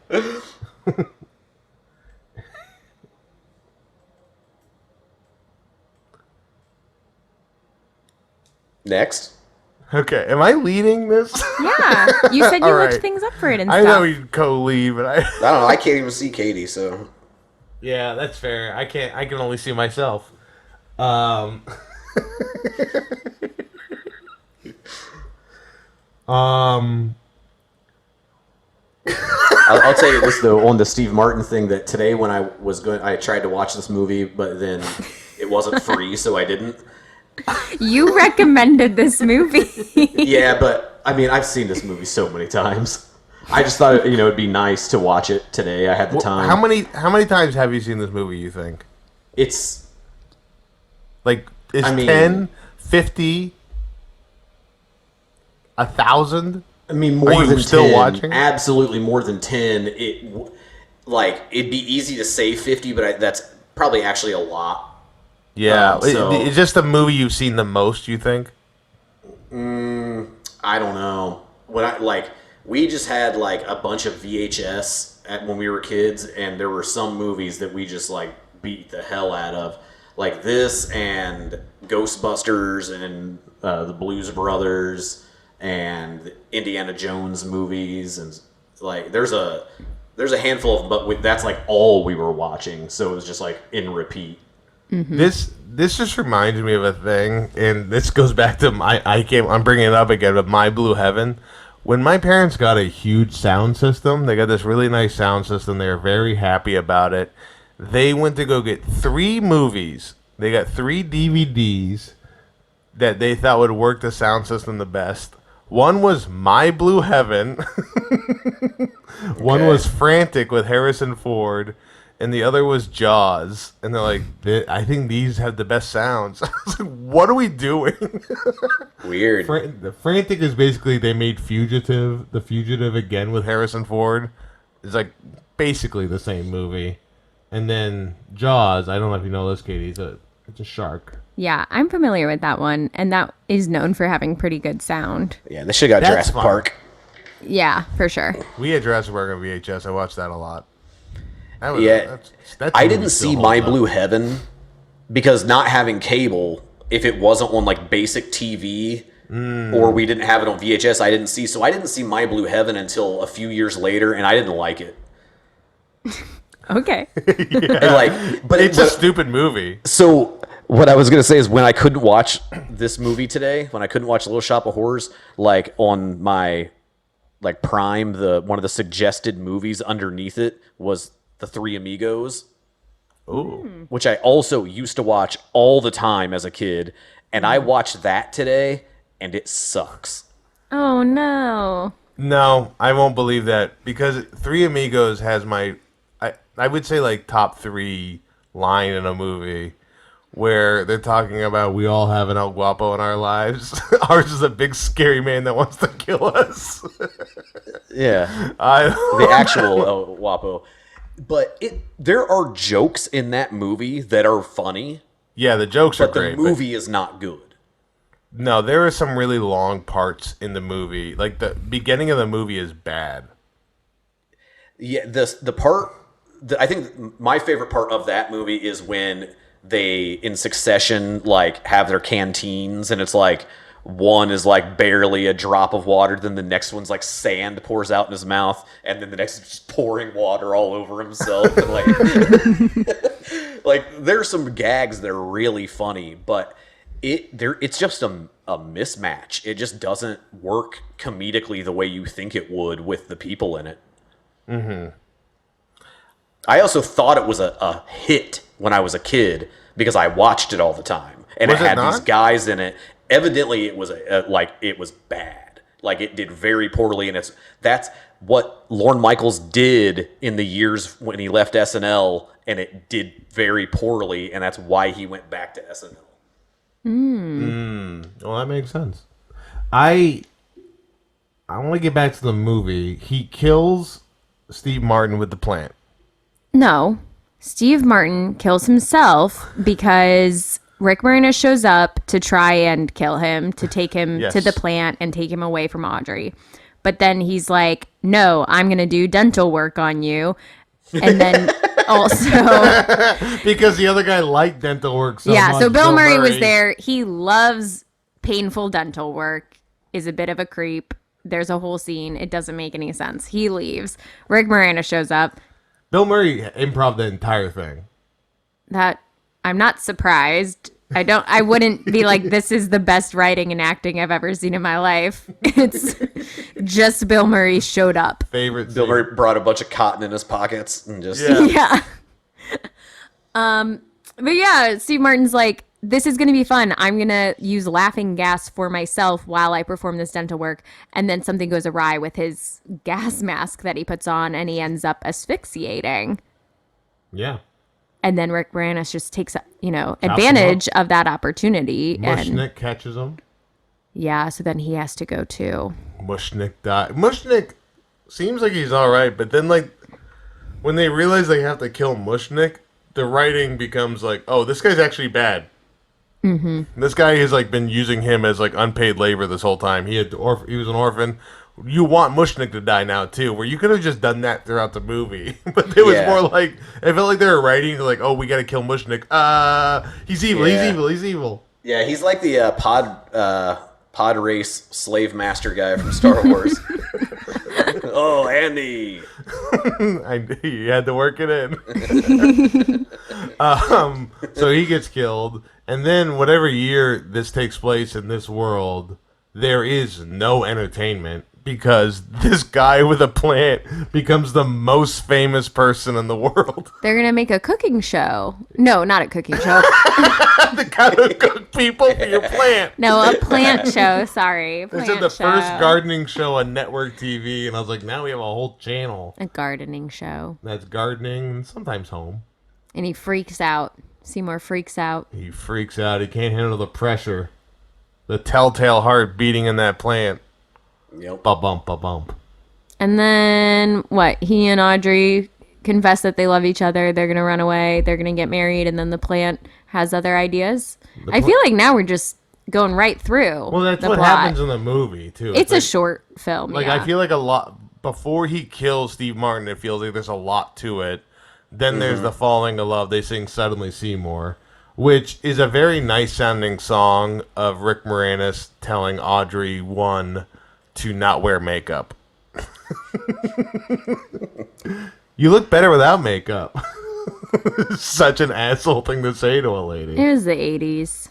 Next. Okay, am I leading this? Yeah, you said you All looked right. things up for it and I stuff. know you'd co-lead, but I don't know. I can't even see Katie, so. Yeah, that's fair. I can only see myself. Um, I'll tell you this though on the Steve Martin thing that today when I tried to watch this movie, but then it wasn't free, so I didn't. You recommended this movie. Yeah, but I mean I've seen this movie so many times. I just thought it'd be nice to watch it today. I had the time. how many times have you seen this movie, you think? It's Like, is I mean- 10, 50, 1,000? I mean more Are you than still 10. watching? Absolutely more than 10. It'd be easy to say 50, but that's probably actually a lot. Yeah. So- It's just the movie you've seen the most, you think? I don't know. We just had like a bunch of VHS when we were kids, and there were some movies that we just like beat the hell out of, like this and Ghostbusters and the Blues Brothers and Indiana Jones movies, and like there's a handful of, but that's like all we were watching, so it was just like in repeat. Mm-hmm. This just reminds me of a thing, and this goes back to I'm bringing it up again, but My Blue Heaven. When my parents got a huge sound system, they got this really nice sound system. They were very happy about it. They went to go get 3 movies. They got 3 DVDs that they thought would work the sound system the best. One was My Blue Heaven. One was Frantic with Harrison Ford. And the other was Jaws. And they're like, I think these have the best sounds. I was like, what are we doing? Weird. The Frantic is basically they made The Fugitive again with Harrison Ford. It's like basically the same movie. And then Jaws, I don't know if you know this, Katie, it's a shark. Yeah, I'm familiar with that one, and that is known for having pretty good sound. Yeah, they should have got That's Jurassic fun. Park. Yeah, for sure. We had Jurassic Park on VHS. I watched that a lot. That was, Yeah, that I movie didn't still see holds My up. Blue Heaven because not having cable, if it wasn't on like basic TV or we didn't have it on VHS, I didn't see. So I didn't see My Blue Heaven until a few years later, and I didn't like it. Okay. But It's a stupid movie. So what I was gonna say is when I couldn't watch this movie today, when I couldn't watch Little Shop of Horrors, like on my like Prime, one of the suggested movies underneath it was The Three Amigos. Ooh. Which I also used to watch all the time as a kid, and I watched that today, and it sucks. Oh, no. No, I won't believe that because Three Amigos has I would say like top 3 line in a movie where they're talking about we all have an El Guapo in our lives. Ours is a big scary man that wants to kill us. Yeah, the actual El Guapo. But there are jokes in that movie that are funny, Yeah, the jokes are but the great. movie is not good. No, there are some really long parts in the movie. Like the beginning of the movie is bad. Yeah, the part I think my favorite part of that movie is when they in succession like have their canteens, and it's like one is like barely a drop of water, then the next one's like sand pours out in his mouth, and then the next is just pouring water all over himself. And like there's some gags that are really funny, but it's just a mismatch. It just doesn't work comedically the way you think it would with the people in it. Mm-hmm. I also thought it was a hit when I was a kid because I watched it all the time, and Was it it had not? these guys in it. Evidently, it was it was bad. Like it did very poorly, and that's what Lorne Michaels did in the years when he left SNL, and it did very poorly, and that's why he went back to SNL. Well, that makes sense. I I want to get back to the movie. He kills Steve Martin with the plant. No. Steve Martin kills himself because Rick Moranis shows up to try and kill him, to take him Yes. to the plant and take him away from Audrey. But then he's like, no, I'm going to do dental work on you. And then also... Because the other guy liked dental work so yeah, much. so Bill Murray was there. He loves painful dental work, is a bit of a creep. There's a whole scene. It doesn't make any sense. He leaves. Rick Moranis shows up. Bill Murray improv the entire thing. That I'm not surprised. I wouldn't be like, this is the best writing and acting I've ever seen in my life. It's just Bill Murray showed up. Favorite Bill scene. Murray brought a bunch of cotton in his pockets and just Yeah. Yeah. But yeah, Steve Martin's like, this is going to be fun. I'm going to use laughing gas for myself while I perform this dental work. And then something goes awry with his gas mask that he puts on and he ends up asphyxiating. Yeah. And then Rick Moranis just takes, advantage of that opportunity. Mushnick catches him. Yeah, so then he has to go too. Mushnick died. Mushnick seems like he's all right, but then like when they realize they have to kill Mushnick, the writing becomes like, oh, this guy's actually bad. Mm-hmm. This guy has like been using him as like unpaid labor this whole time. He was an orphan. You want Mushnick to die now too, where you could have just done that throughout the movie, but it was more like it felt like they were writing like, oh, we got to kill Mushnick. He's evil. Yeah. He's evil. He's evil. Yeah, he's like the pod race slave master guy from Star Wars. Oh, Andy. You had to work it in. So he gets killed, and then whatever year this takes place in this world, there is no entertainment because this guy with a plant becomes the most famous person in the world. They're going to make a cooking show. No, not a cooking show. The guy who cook people for your plant. No, a plant show. Sorry. They said the first gardening show on network TV, and I was like, now we have a whole channel. A gardening show. That's gardening and sometimes home. And he freaks out. Seymour freaks out. He freaks out. He can't handle the pressure. The telltale heart beating in that plant. Yep. Ba-bump, ba-bump. And then, what? He and Audrey confess that they love each other. They're going to run away. They're going to get married. And then the plant has other ideas. I feel like now we're just going right through. Well, that's the what plot. happens in the movie, too. It's a like, short film. Like, yeah. I feel like a lot... Before he kills Steve Martin, it feels like there's a lot to it. Then there's the falling in love. They sing Suddenly Seymour, which is a very nice-sounding song of Rick Moranis telling Audrey 1 to not wear makeup. You look better without makeup. Such an asshole thing to say to a lady. It was the 80s.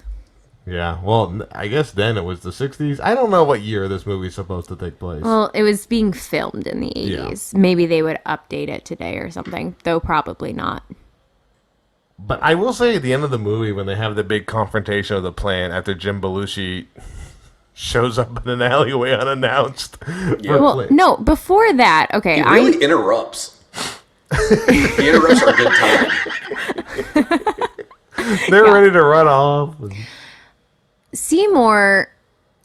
Yeah, well, I guess then it was the 60s. I don't know what year this movie's supposed to take place. Well, it was being filmed in the 80s. Yeah. Maybe they would update it today or something, though probably not. But I will say at the end of the movie, when they have the big confrontation of the plant after Jim Belushi shows up in an alleyway unannounced. Yeah. Well, no, before that, okay. He really interrupts. He interrupts our good time. They're ready to run off. Seymour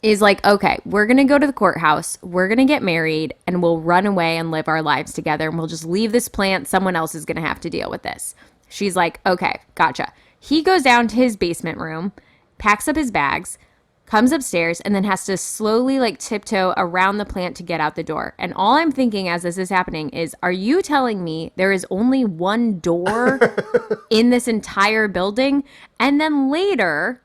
is like, okay, we're going to go to the courthouse. We're going to get married and we'll run away and live our lives together. And we'll just leave this plant. Someone else is going to have to deal with this. She's like, okay, gotcha. He goes down to his basement room, packs up his bags, comes upstairs, and then has to slowly like tiptoe around the plant to get out the door. And all I'm thinking as this is happening is, are you telling me there is only one door in this entire building? And then later,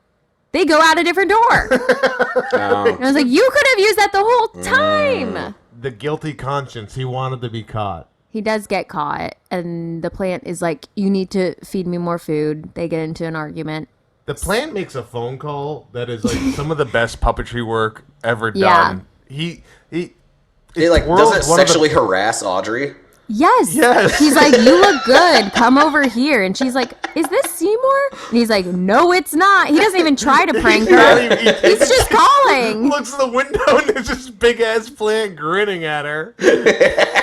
they go out a different door. And I was like, you could have used that the whole time. The guilty conscience. He wanted to be caught. He does get caught. And the plant is like, you need to feed me more food. They get into an argument. The plant makes a phone call that is like some of the best puppetry work ever done. He like doesn't sexually harass Audrey. Yes. He's like, you look good. Come over here. And she's like, is this Seymour? And he's like, no, it's not. He doesn't even try to prank her. He's just calling. Looks at the window and there's this big ass plant grinning at her.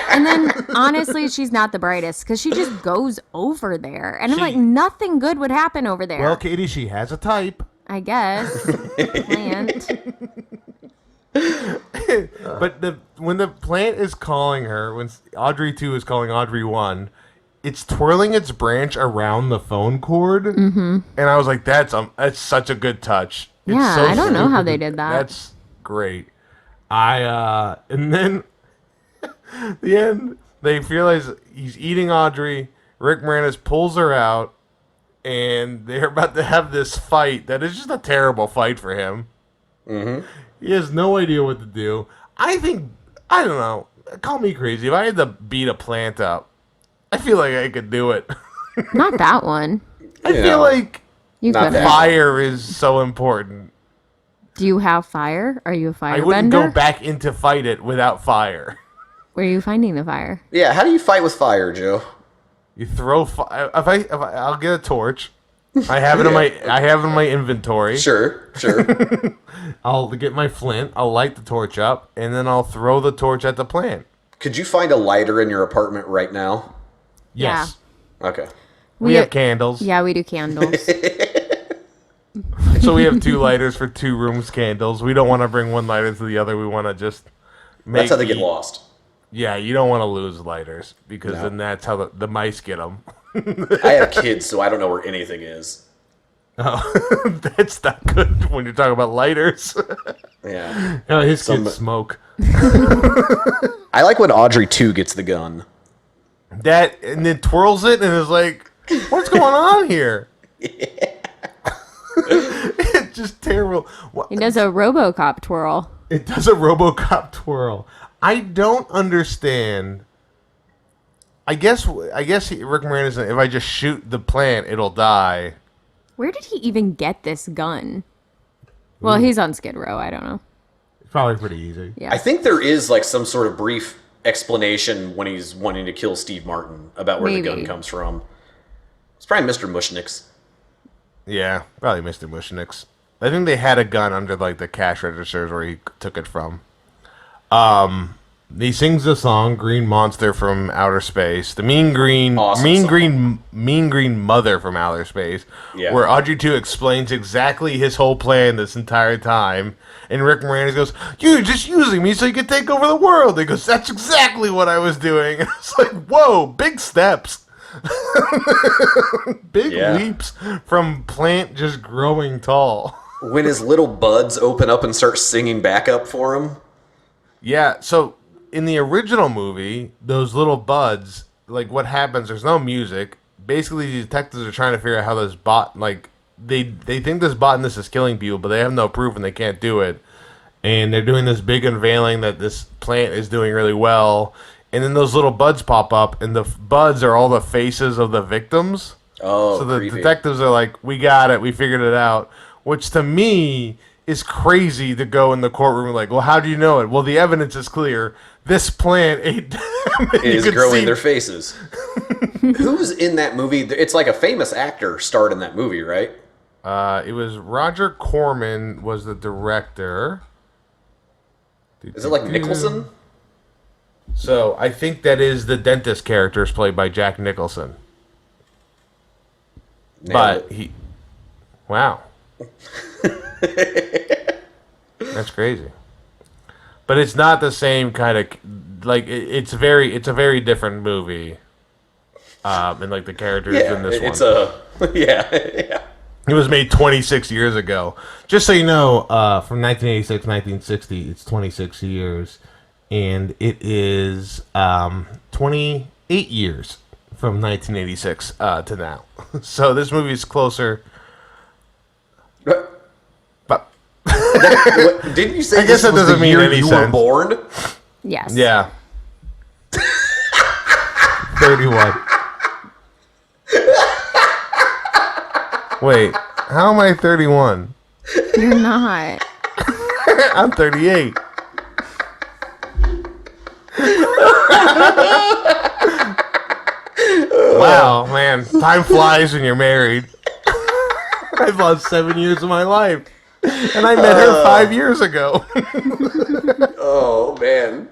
And then, honestly, she's not the brightest because she just goes over there. And I'm like, nothing good would happen over there. Well, Katie, she has a type. I guess. Plant. But when the plant is calling her, when Audrey 2 is calling Audrey 1, it's twirling its branch around the phone cord. Mm-hmm. And I was like, that's such a good touch. Yeah, so I don't know how stupid. they did that. That's great. And then the end, they realize he's eating Audrey. Rick Moranis pulls her out, and they're about to have this fight that is just a terrible fight for him. Mm-hmm. He has no idea what to do. I don't know. Call me crazy. If I had to beat a plant up, I feel like I could do it. Not that one. I feel like Not fire is so important. Do you have fire? Are you a firebender? I wouldn't go back in to fight it without fire. Where are you finding the fire? Yeah, how do you fight with fire, Joe? You throw fire. I'll get a torch. I have it in my inventory. Sure. I'll get my flint. I'll light the torch up, and then I'll throw the torch at the plant. Could you find a lighter in your apartment right now? Yes. Okay. We have candles. Yeah, we do candles. So we have 2 lighters for 2 rooms candles. We don't want to bring one lighter to the other. We want to just make... That's how they get lost. Yeah, you don't want to lose lighters, because then that's how the mice get them. I have kids, so I don't know where anything is. Oh, that's not good when you're talking about lighters. Yeah. Oh, his kids smoke. I like when Audrey 2 gets the gun. And then twirls it and is like, what's going on here? It's just terrible. He does a RoboCop twirl. It does a RoboCop twirl. I don't understand. I guess Rick Moranis, if I just shoot the plant, it'll die. Where did he even get this gun? Well, he's on Skid Row. I don't know. It's probably pretty easy. Yeah. I think there is like some sort of brief explanation when he's wanting to kill Steve Martin about where the gun comes from. It's probably Mr. Mushnick's. Yeah, probably Mr. Mushnick's. I think they had a gun under like the cash registers where he took it from. He sings the song "Green Monster from Outer Space," the mean green mother from outer space, where Audrey 2 explains exactly his whole plan this entire time, and Rick Moranis goes, "You're just using me so you can take over the world." He goes, "That's exactly what I was doing." It's like, whoa, big steps. Big leaps from plant just growing tall. When his little buds open up and start singing backup for him. Yeah, so in the original movie, those little buds, like what happens, there's no music. Basically, the detectives are trying to figure out how this bot, like, they think this botanist is killing people, but they have no proof and they can't do it. And they're doing this big unveiling that this plant is doing really well. And then those little buds pop up, and the buds are all the faces of the victims. Oh, so the creepy. detectives are like, we got it, we figured it out. Which to me is crazy to go in the courtroom like, well, how do you know it? Well, the evidence is clear. This plant ate them. It is growing their faces. Who's in that movie? It's like a famous actor starred in that movie, right? It was Roger Corman was the director. Is it like Nicholson? So I think that is the dentist character is played by Jack Nicholson. Wow. That's crazy. But it's not the same kind of like it's a very different movie. And like the characters in this one. Yeah. It was made 26 years ago. Just so you know, from 1986 1960, it's 26 years. And it is 28 years from 1986 to now. So this movie is closer. But didn't you say I guess that doesn't mean any sense. You were born? Yes. Yeah. 31. Wait, how am I 31? You're not. I'm 38. Wow, man. Time flies when you're married. I've lost 7 years of my life. And I met her 5 years ago. Oh, man.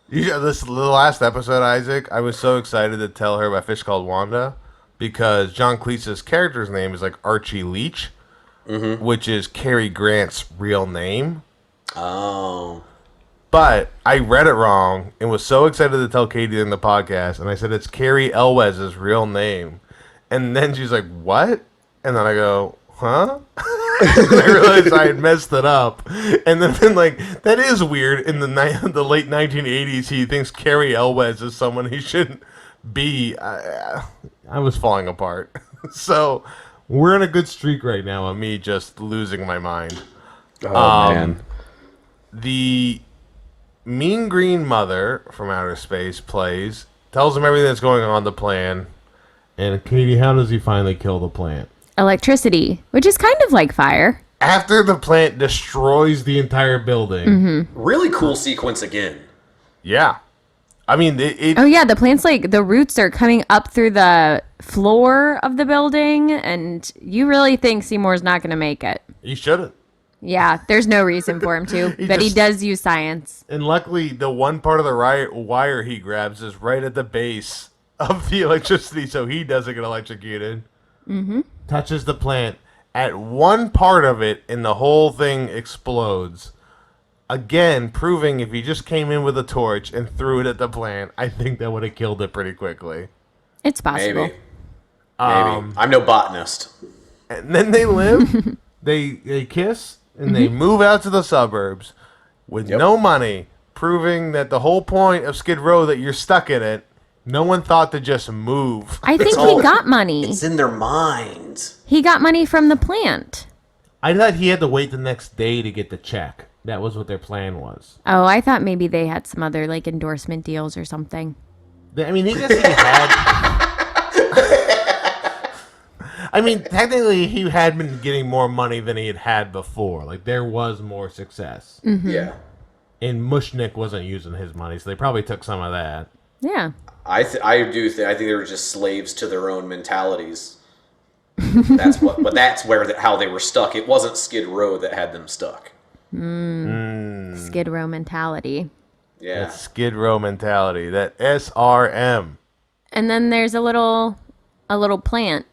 The last episode, Isaac, I was so excited to tell her about Fish Called Wanda because John Cleese's character's name is like Archie Leach. which is Cary Grant's real name. Oh. But I read it wrong and was so excited to tell Katie in the podcast, and I said it's Carrie Elwes' real name. And then she's like, what? And then I go, huh? And I realized I had messed it up. And then like, that is weird. In the late 1980s, he thinks Carrie Elwes is someone he shouldn't be. I was falling apart. So we're in a good streak right now of me just losing my mind. Oh, man. The Mean Green Mother from outer space tells him everything that's going on the plan. And Katie, how does he finally kill the plant? Electricity, which is kind of like fire. After the plant destroys the entire building. Really cool sequence again. Yeah. I mean, Oh yeah, the plant's like the roots are coming up through the floor of the building, and you really think Seymour's not going to make it. he shouldn't. Yeah, there's no reason for him to, but he does use science. And luckily, the one part of the wire he grabs is right at the base of the electricity, so he doesn't get electrocuted. Touches the plant. At one part of it, and the whole thing explodes. Again, proving if he just came in with a torch and threw it at the plant, I think that would have killed it pretty quickly. It's possible. Maybe. I'm no botanist. And then they live, they kiss, and they move out to the suburbs with no money, proving that the whole point of Skid Row that you're stuck in it, no one thought to just move. I think he got money. It's in their minds. He got money from the plant. I thought he had to wait the next day to get the check. That was what their plan was. Oh, I thought maybe they had some other like endorsement deals or something. I mean, he had... I mean, technically, he had been getting more money than he had before. Like, there was more success. Yeah. And Mushnick wasn't using his money, so they probably took some of that. Yeah. I think they were just slaves to their own mentalities. That's how they were stuck. It wasn't Skid Row that had them stuck. Skid Row mentality. Yeah. That Skid Row mentality. That SRM. And then there's a little plant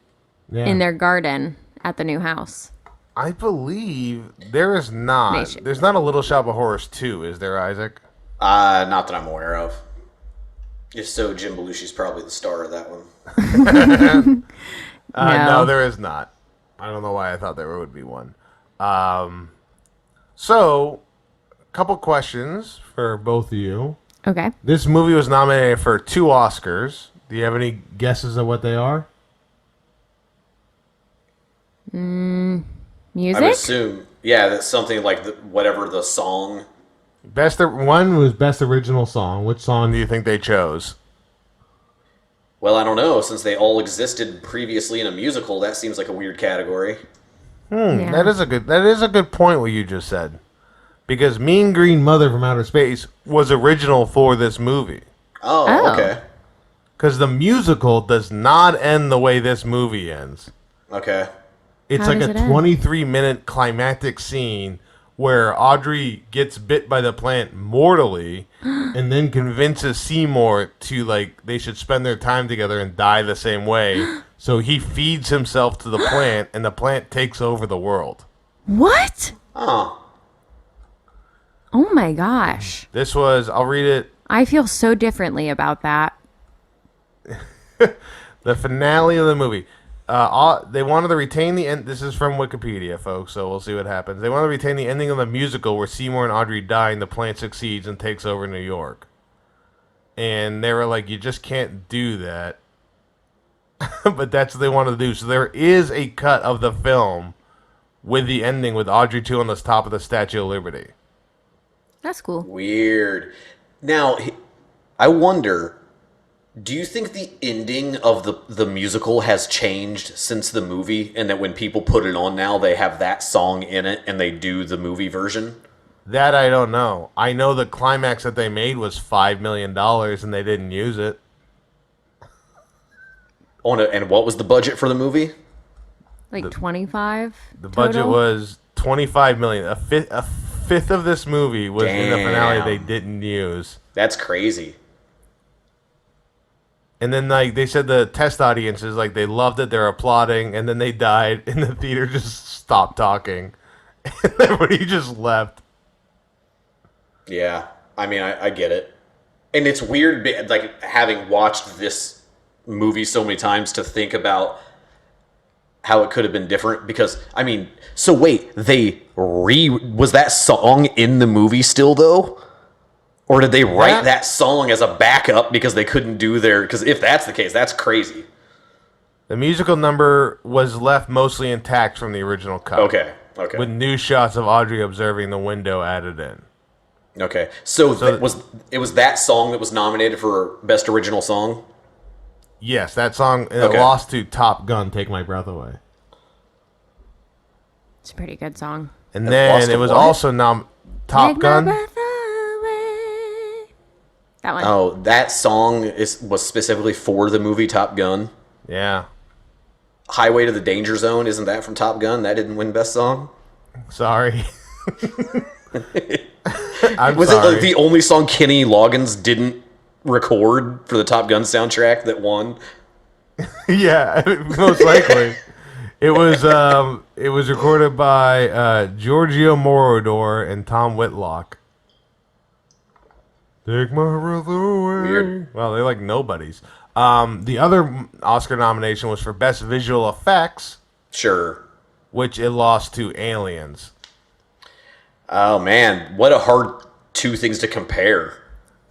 Yeah. in their garden at the new house. I believe there is not. There's not a Little Shop of Horrors 2, is there, Isaac? Not that I'm aware of. If so, Jim Belushi's probably the star of that one. No, there is not. I don't know why I thought there would be one. So, a couple questions for both of you. Okay. This movie was nominated for 2 Oscars. Do you have any guesses of what they are? Music? I would assume, that's something like whatever the song. One was Best Original Song. Which song do you think they chose? Well, I don't know. Since they all existed previously in a musical, that seems like a weird category. Yeah. That is a good point what you just said. Because Mean Green Mother from Outer Space was original for this movie. Oh. Okay. Because the musical does not end the way this movie ends. Okay. It's How like does a it end? 23-minute climactic scene where Audrey gets bit by the plant mortally and then convinces Seymour to, like, they should spend their time together and die the same way. So he feeds himself to the plant, and the plant takes over the world. What? Oh. Oh my gosh. I'll read it. I feel so differently about that. The finale of the movie. They wanted to retain the end. This is from Wikipedia, folks, so we'll see what happens. They want to retain the ending of the musical where Seymour and Audrey die and the plant succeeds and takes over New York. And they were like, you just can't do that. But that's what they wanted to do. So there is a cut of the film with the ending with Audrey 2 on the top of the Statue of Liberty. That's cool. Weird. Now, I wonder, do you think the ending of the musical has changed since the movie, and that when people put it on now, they have that song in it and they do the movie version? That I don't know. I know the climax that they made was $5 million and they didn't use it. And what was the budget for the movie? Like 25? The budget was $25 million. A fifth of this movie was in the finale they didn't use. That's crazy. And then like they said the test audiences like they loved it, they're applauding, and then they died, and the theater just stopped talking, and everybody just left. Yeah, I mean, I get it, and it's weird, like having watched this movie so many times to think about how it could have been different. Because I mean, so wait, was that song in the movie still though? Or did they write that song as a backup because they couldn't do their... Because if that's the case, that's crazy. The musical number was left mostly intact from the original cut. Okay. With new shots of Audrey observing the window added in. Okay. So it was that song that was nominated for Best Original Song? Yes, that song lost to Top Gun, Take My Breath Away. It's a pretty good song. And then it was also Top Gun... That one. Oh, that song was specifically for the movie Top Gun. Yeah. Highway to the Danger Zone, isn't that from Top Gun? That didn't win Best Song? Sorry. Was it like the only song Kenny Loggins didn't record for the Top Gun soundtrack that won? Yeah, most likely. It was recorded by Giorgio Moroder and Tom Whitlock. Take my breath away. Weird. Well, they're like nobodies. The other Oscar nomination was for Best Visual Effects. Sure. Which it lost to Aliens. Oh, man. What a hard two things to compare.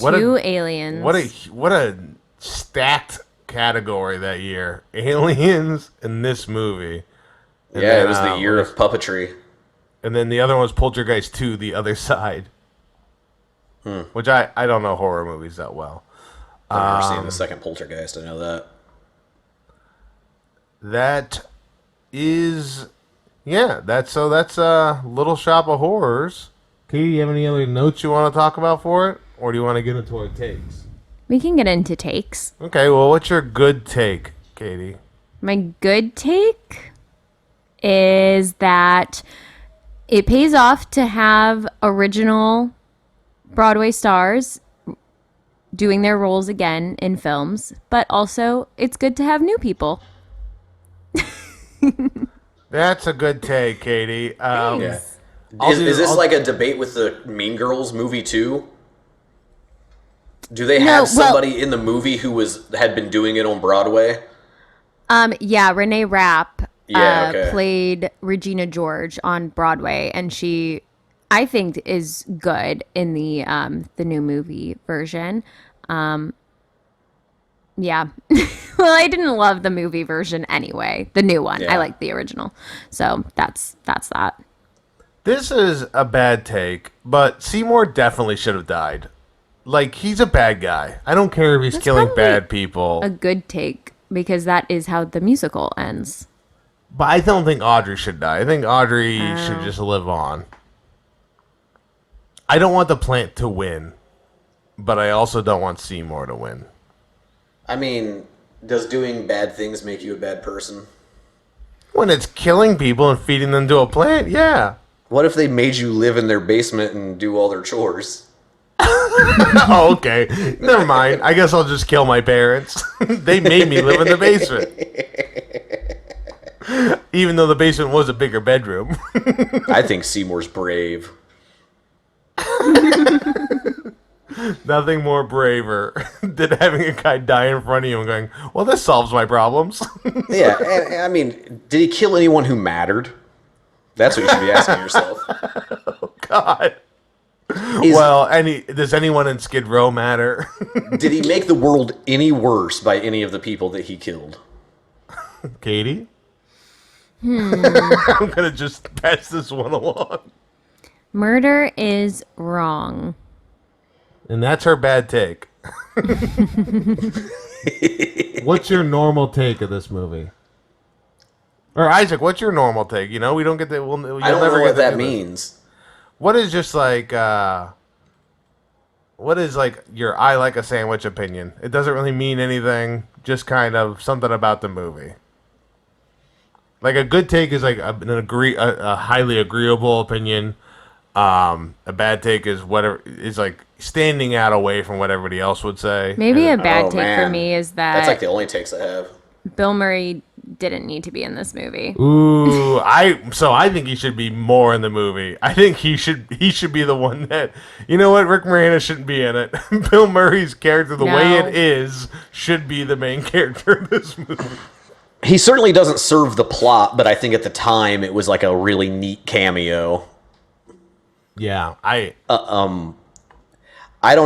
Aliens. What a stacked category that year. Aliens and this movie. And then, it was the year of puppetry. And then the other one was Poltergeist 2, The Other Side. Which I don't know horror movies that well. I've never seen the second Poltergeist, I know that. That is... Yeah, that's Little Shop of Horrors. Katie, you have any other notes you want to talk about for it? Or do you want to get into our takes? We can get into takes. Okay, well, what's your good take, Katie? My good take is that it pays off to have original Broadway stars doing their roles again in films, but also it's good to have new people. That's a good take, Katie. Yeah. Is this like a debate with the Mean Girls movie too? Do they have somebody in the movie who had been doing it on Broadway? Yeah, Renee Rapp okay. played Regina George on Broadway, and she, I think, is good in the new movie version. Yeah. Well, I didn't love the movie version anyway. The new one. Yeah. I like the original. So that's that. This is a bad take, but Seymour definitely should have died. Like, he's a bad guy. I don't care if he's killing bad people. A good take, because that is how the musical ends. But I don't think Audrey should die. I think Audrey should just live on. I don't want the plant to win, but I also don't want Seymour to win. I mean, does doing bad things make you a bad person? When it's killing people and feeding them to a plant, yeah. What if they made you live in their basement and do all their chores? Oh, okay. Never mind. I guess I'll just kill my parents. They made me live in the basement. Even though the basement was a bigger bedroom. I think Seymour's brave. Nothing more braver than having a guy die in front of you and going, well, this solves my problems. Yeah, and, I mean, did he kill anyone who mattered? That's what you should be asking yourself. Oh, God. Does anyone in Skid Row matter? Did he make the world any worse by any of the people that he killed? Katie? I'm going to just pass this one along. Murder is wrong. And that's her bad take. What's your normal take of this movie? Or Isaac, what's your normal take? You know, we don't get that. I don't know what that means. What is just like, what is like your I like a sandwich opinion? It doesn't really mean anything, just kind of something about the movie. Like a good take is like a highly agreeable opinion. A bad take is whatever is like standing out away from what everybody else would say. Maybe a bad Oh, take for man. me is That's like that the only takes I have. Bill Murray didn't need to be in this movie. Ooh, I think he should be more in the movie. I think he should be the one that, you know what, Rick Moranis shouldn't be in it. Bill Murray's character, the way No. it is, should be the main character of this movie. He certainly doesn't serve the plot, but I think at the time it was like a really neat cameo. Yeah, I don't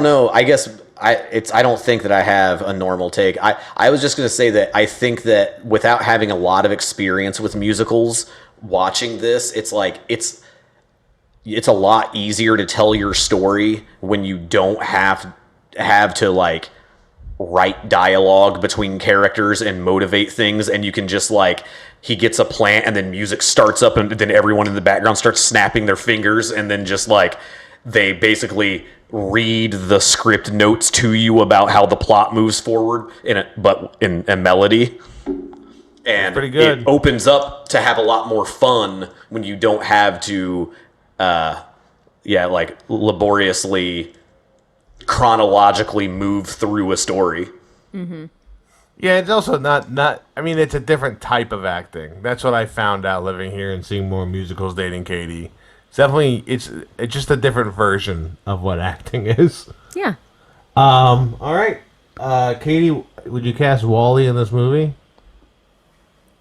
know. I guess I don't think that I have a normal take. I was just going to say that I think that without having a lot of experience with musicals, watching this, it's like it's a lot easier to tell your story when you don't have to like write dialogue between characters and motivate things, and you can just like he gets a plant and then music starts up and then everyone in the background starts snapping their fingers and then just like they basically read the script notes to you about how the plot moves forward in a melody. And pretty good. It opens up to have a lot more fun when you don't have to like laboriously chronologically move through a story. Mm-hmm. Yeah, it's also not. I mean, it's a different type of acting. That's what I found out living here and seeing more musicals. Dating Katie, it's definitely it's just a different version of what acting is. Yeah. All right, Katie, would you cast Wally in this movie?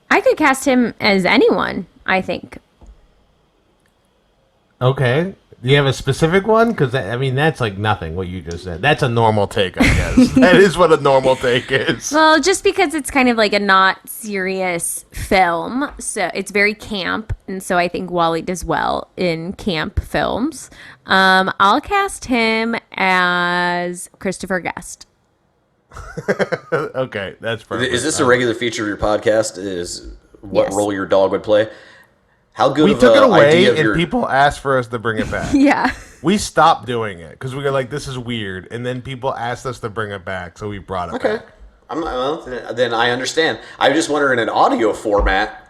I could cast him as anyone, I think. Okay. Do you have a specific one? Because, I mean, that's like nothing, what you just said. That's a normal take, I guess. That is what a normal take is. Well, just because it's kind of like a not serious film, so it's very camp, and so I think Wally does well in camp films. I'll cast him as Christopher Guest. Okay, that's perfect. Is this a regular feature of your podcast? Is what Yes. role your dog would play? How good We of took it an away, idea and of your... people asked for us to bring it back. Yeah. We stopped doing it, because we were like, this is weird. And then people asked us to bring it back, so we brought it Okay. back. Then I understand. I just wonder in an audio format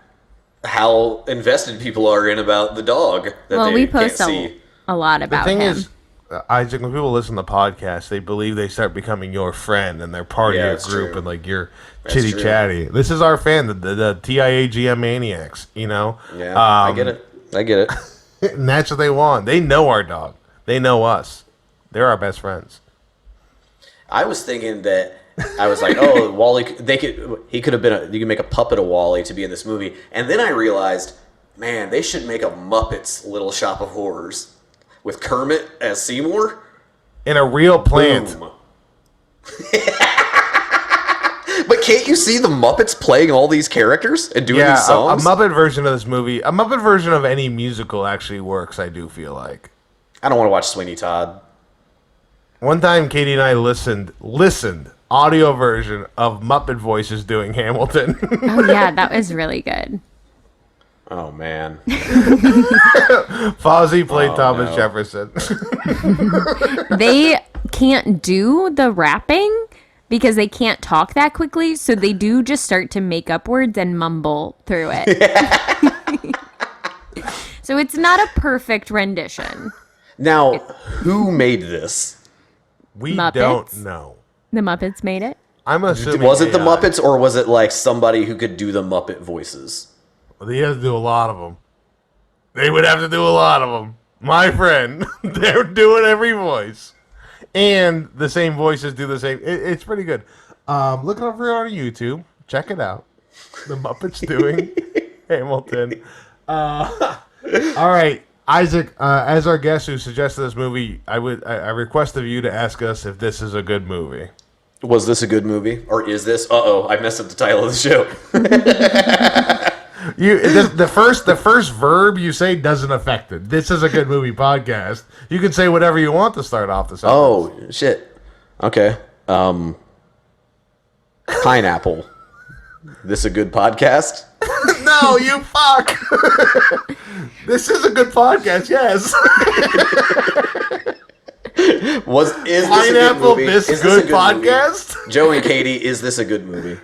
how invested people are in about the dog that Well, they we can't post see. a lot The about thing him. is, Isaac, when people listen to podcasts, they believe they start becoming your friend, and they're part Yeah, of your that's group, true. and like you're That's chitty true. chatty. This is our fan, the TIAGM maniacs, you know. Yeah, I get it. I get it. And that's what they want. They know our dog. They know us. They're our best friends. I was thinking that I was like, oh, Wally. He could have been. You can make a puppet of Wally to be in this movie, and then I realized, man, they should make a Muppets Little Shop of Horrors with Kermit as Seymour. In a real plant. Boom. But can't you see the Muppets playing all these characters and doing Yeah, these a songs? Muppet version of this movie, a Muppet version of any musical actually works, I do feel like. I don't want to watch Sweeney Todd. One time, Katie and I listened, audio version of Muppet Voices doing Hamilton. Oh, yeah, that was really good. Oh man. Fozzie played Thomas no. Jefferson. They can't do the rapping because they can't talk that quickly, so they do just start to make up words and mumble through it. So it's not a perfect rendition. Now, who made this? We Muppets? don't know. The Muppets made it. I'm assuming Was it the AI. Muppets or was it like somebody who could do the Muppet voices? He has to do a lot of them. They would have to do a lot of them. My friend, they're doing every voice. And the same voices do the same. It's pretty good. Look it up for on YouTube. Check it out. The Muppets doing Hamilton. All right. Isaac, as our guest who suggested this movie, I request of you to ask us if this is a good movie. Was this a good movie? Or is this? Uh-oh, I messed up the title of the show. The first verb you say doesn't affect it. This is a good movie podcast. You can say whatever you want to start off the sentence. Oh, shit. Okay. Pineapple. This a good podcast? No, you fuck. This is a good podcast, yes. Is this Pineapple, a good movie? this Is good a movie? podcast? Joe and Katie, is this a good movie?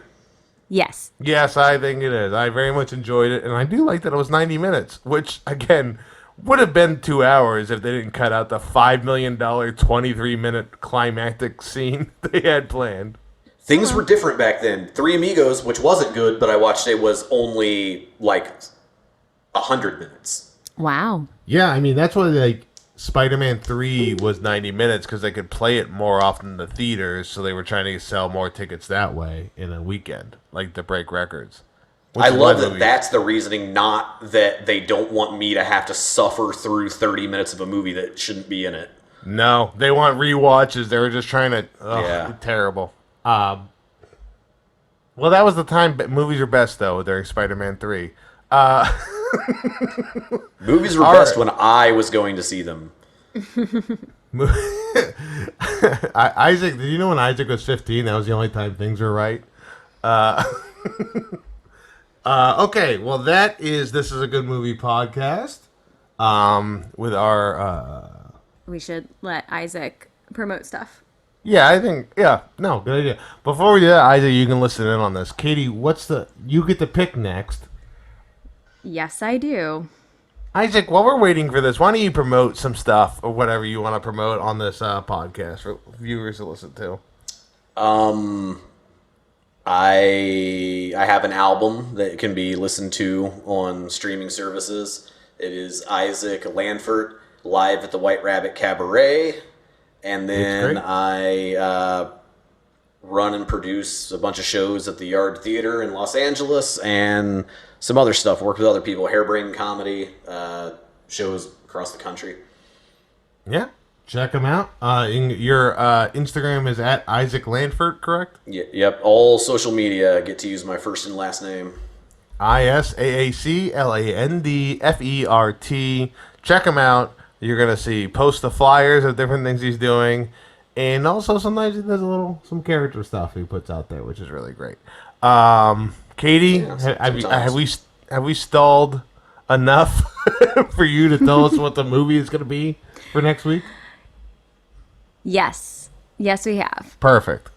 Yes. Yes, I think it is. I very much enjoyed it, and I do like that it was 90 minutes, which, again, would have been 2 hours if they didn't cut out the $5 million, 23-minute climactic scene they had planned. Things were different back then. Three Amigos, which wasn't good, but I watched it, was only like 100 minutes. Wow. Yeah, I mean, that's why, like, Spider-Man 3 was 90 minutes because they could play it more often in the theaters, so they were trying to sell more tickets that way in a weekend, like to break records. I love that that's the reasoning, not that they don't want me to have to suffer through 30 minutes of a movie that shouldn't be in it. No, they want rewatches. They were just trying to... Yeah. Terrible. Well, that was the time movies were best, though, during Spider-Man 3. Movies were best when I was going to see them. Isaac, did you know when Isaac was 15, that was the only time things were right? Okay, well, this is a good movie podcast. With our... We should let Isaac promote stuff. Yeah, I think, good idea. Before we do that, Isaac, you can listen in on this. Katie, you get to pick next. Yes, I do. Isaac, while we're waiting for this, why don't you promote some stuff or whatever you want to promote on this podcast for viewers to listen to? I have an album that can be listened to on streaming services. It is Isaac Landfert, live at the White Rabbit Cabaret. And then I run and produce a bunch of shows at the Yard Theater in Los Angeles and some other stuff. Work with other people, harebrained comedy, shows across the country. Yeah, check them out. Your Instagram is at Isaac Landfert, correct? Yep, all social media get to use my first and last name. ISAACLANDFERT. Check him out. You're going to see post the flyers of different things he's doing. And also sometimes he does some character stuff he puts out there, which is really great. Katie, have we stalled enough for you to tell us what the movie is going to be for next week? Yes. Yes, we have. Perfect.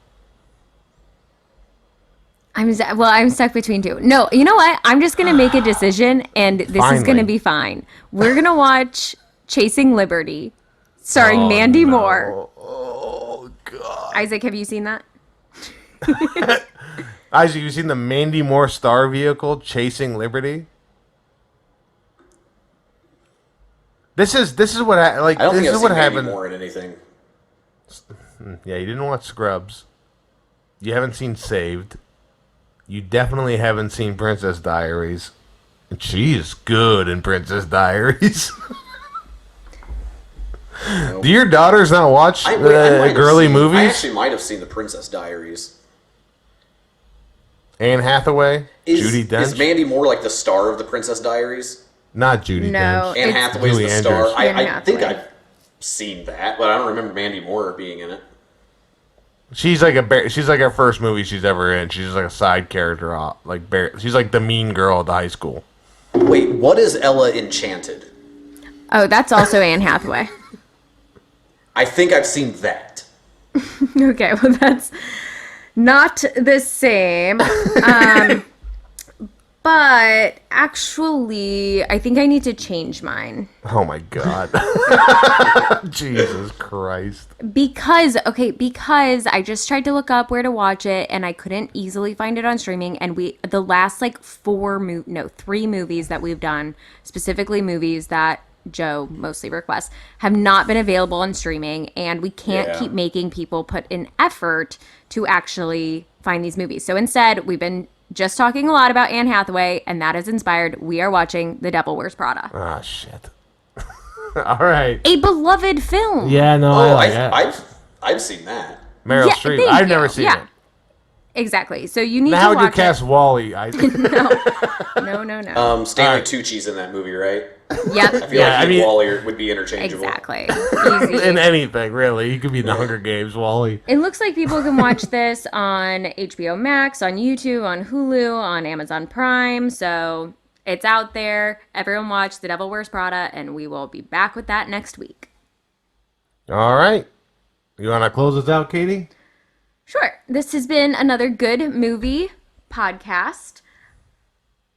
I'm stuck between two. No, you know what? I'm just going to make a decision, and this is going to be fine. We're going to watch Chasing Liberty, starring Mandy Moore. Oh, God. Isaac, have you seen that? Isaac, you seen the Mandy Moore star vehicle, Chasing Liberty? This is what I don't this think is I've what seen happened. Mandy Moore in anything. Yeah, you didn't watch Scrubs. You haven't seen Saved. You definitely haven't seen Princess Diaries. And she is good in Princess Diaries. Do your daughters not watch girly movies? I actually might have seen the Princess Diaries. Anne Hathaway, Judi Dench. Is Mandy Moore like the star of the Princess Diaries? Not Judi No, Dench. Anne Hathaway's Julie the star. Andrews. I think I've seen that, but I don't remember Mandy Moore being in it. She's like her first movie she's ever in. She's just like a side character, she's like the mean girl at the high school. Wait, what is Ella Enchanted? Oh, that's also Anne Hathaway. I think I've seen that. Okay, well, that's not the same. But actually, I think I need to change mine. Oh my God. Jesus Christ. Because I just tried to look up where to watch it and I couldn't easily find it on streaming. And the last 3 movies that we've done, specifically movies that Joe mostly requests, have not been available on streaming. And we can't keep making people put in effort to actually find these movies. So instead, we've been just talking a lot about Anne Hathaway, and that is inspired. We are watching The Devil Wears Prada. Ah, shit. All right. A beloved film. Yeah, no, I've seen that. Meryl Streep. I've never seen it. Exactly. So you need to watch it. How would you cast Wally? No. Stanley Tucci's in that movie, right? Yep. I feel like he and Wally would be interchangeable. Exactly. Easy. In anything, really. He could be in the Hunger Games, Wally. It looks like people can watch this on HBO Max, on YouTube, on Hulu, on Amazon Prime. So it's out there. Everyone watch The Devil Wears Prada, and we will be back with that next week. All right. You want to close us out, Katie? Sure. This has been another good movie podcast.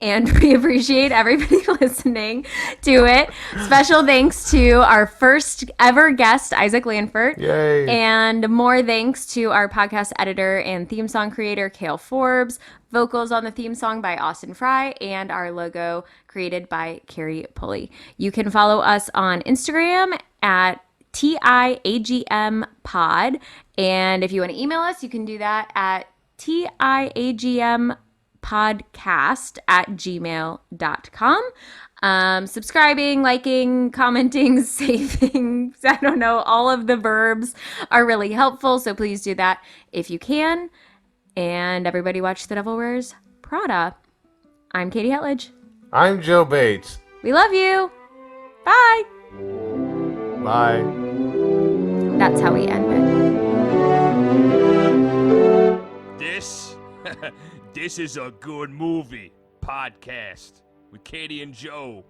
And we appreciate everybody listening to it. Special thanks to our first ever guest, Isaac Landfert. Yay. And more thanks to our podcast editor and theme song creator, Kale Forbes. Vocals on the theme song by Austin Fry. And our logo created by Carrie Pulley. You can follow us on Instagram at TIAGM pod. And if you want to email us, you can do that at TIAGMpodcast@gmail.com. Subscribing, liking, commenting, saving, I don't know, all of the verbs are really helpful. So please do that if you can. And everybody watch The Devil Wears Prada. I'm Katie Hetledge. I'm Joe Bates. We love you. Bye. Bye. That's how we end it. This is a good movie podcast with Katie and Joe.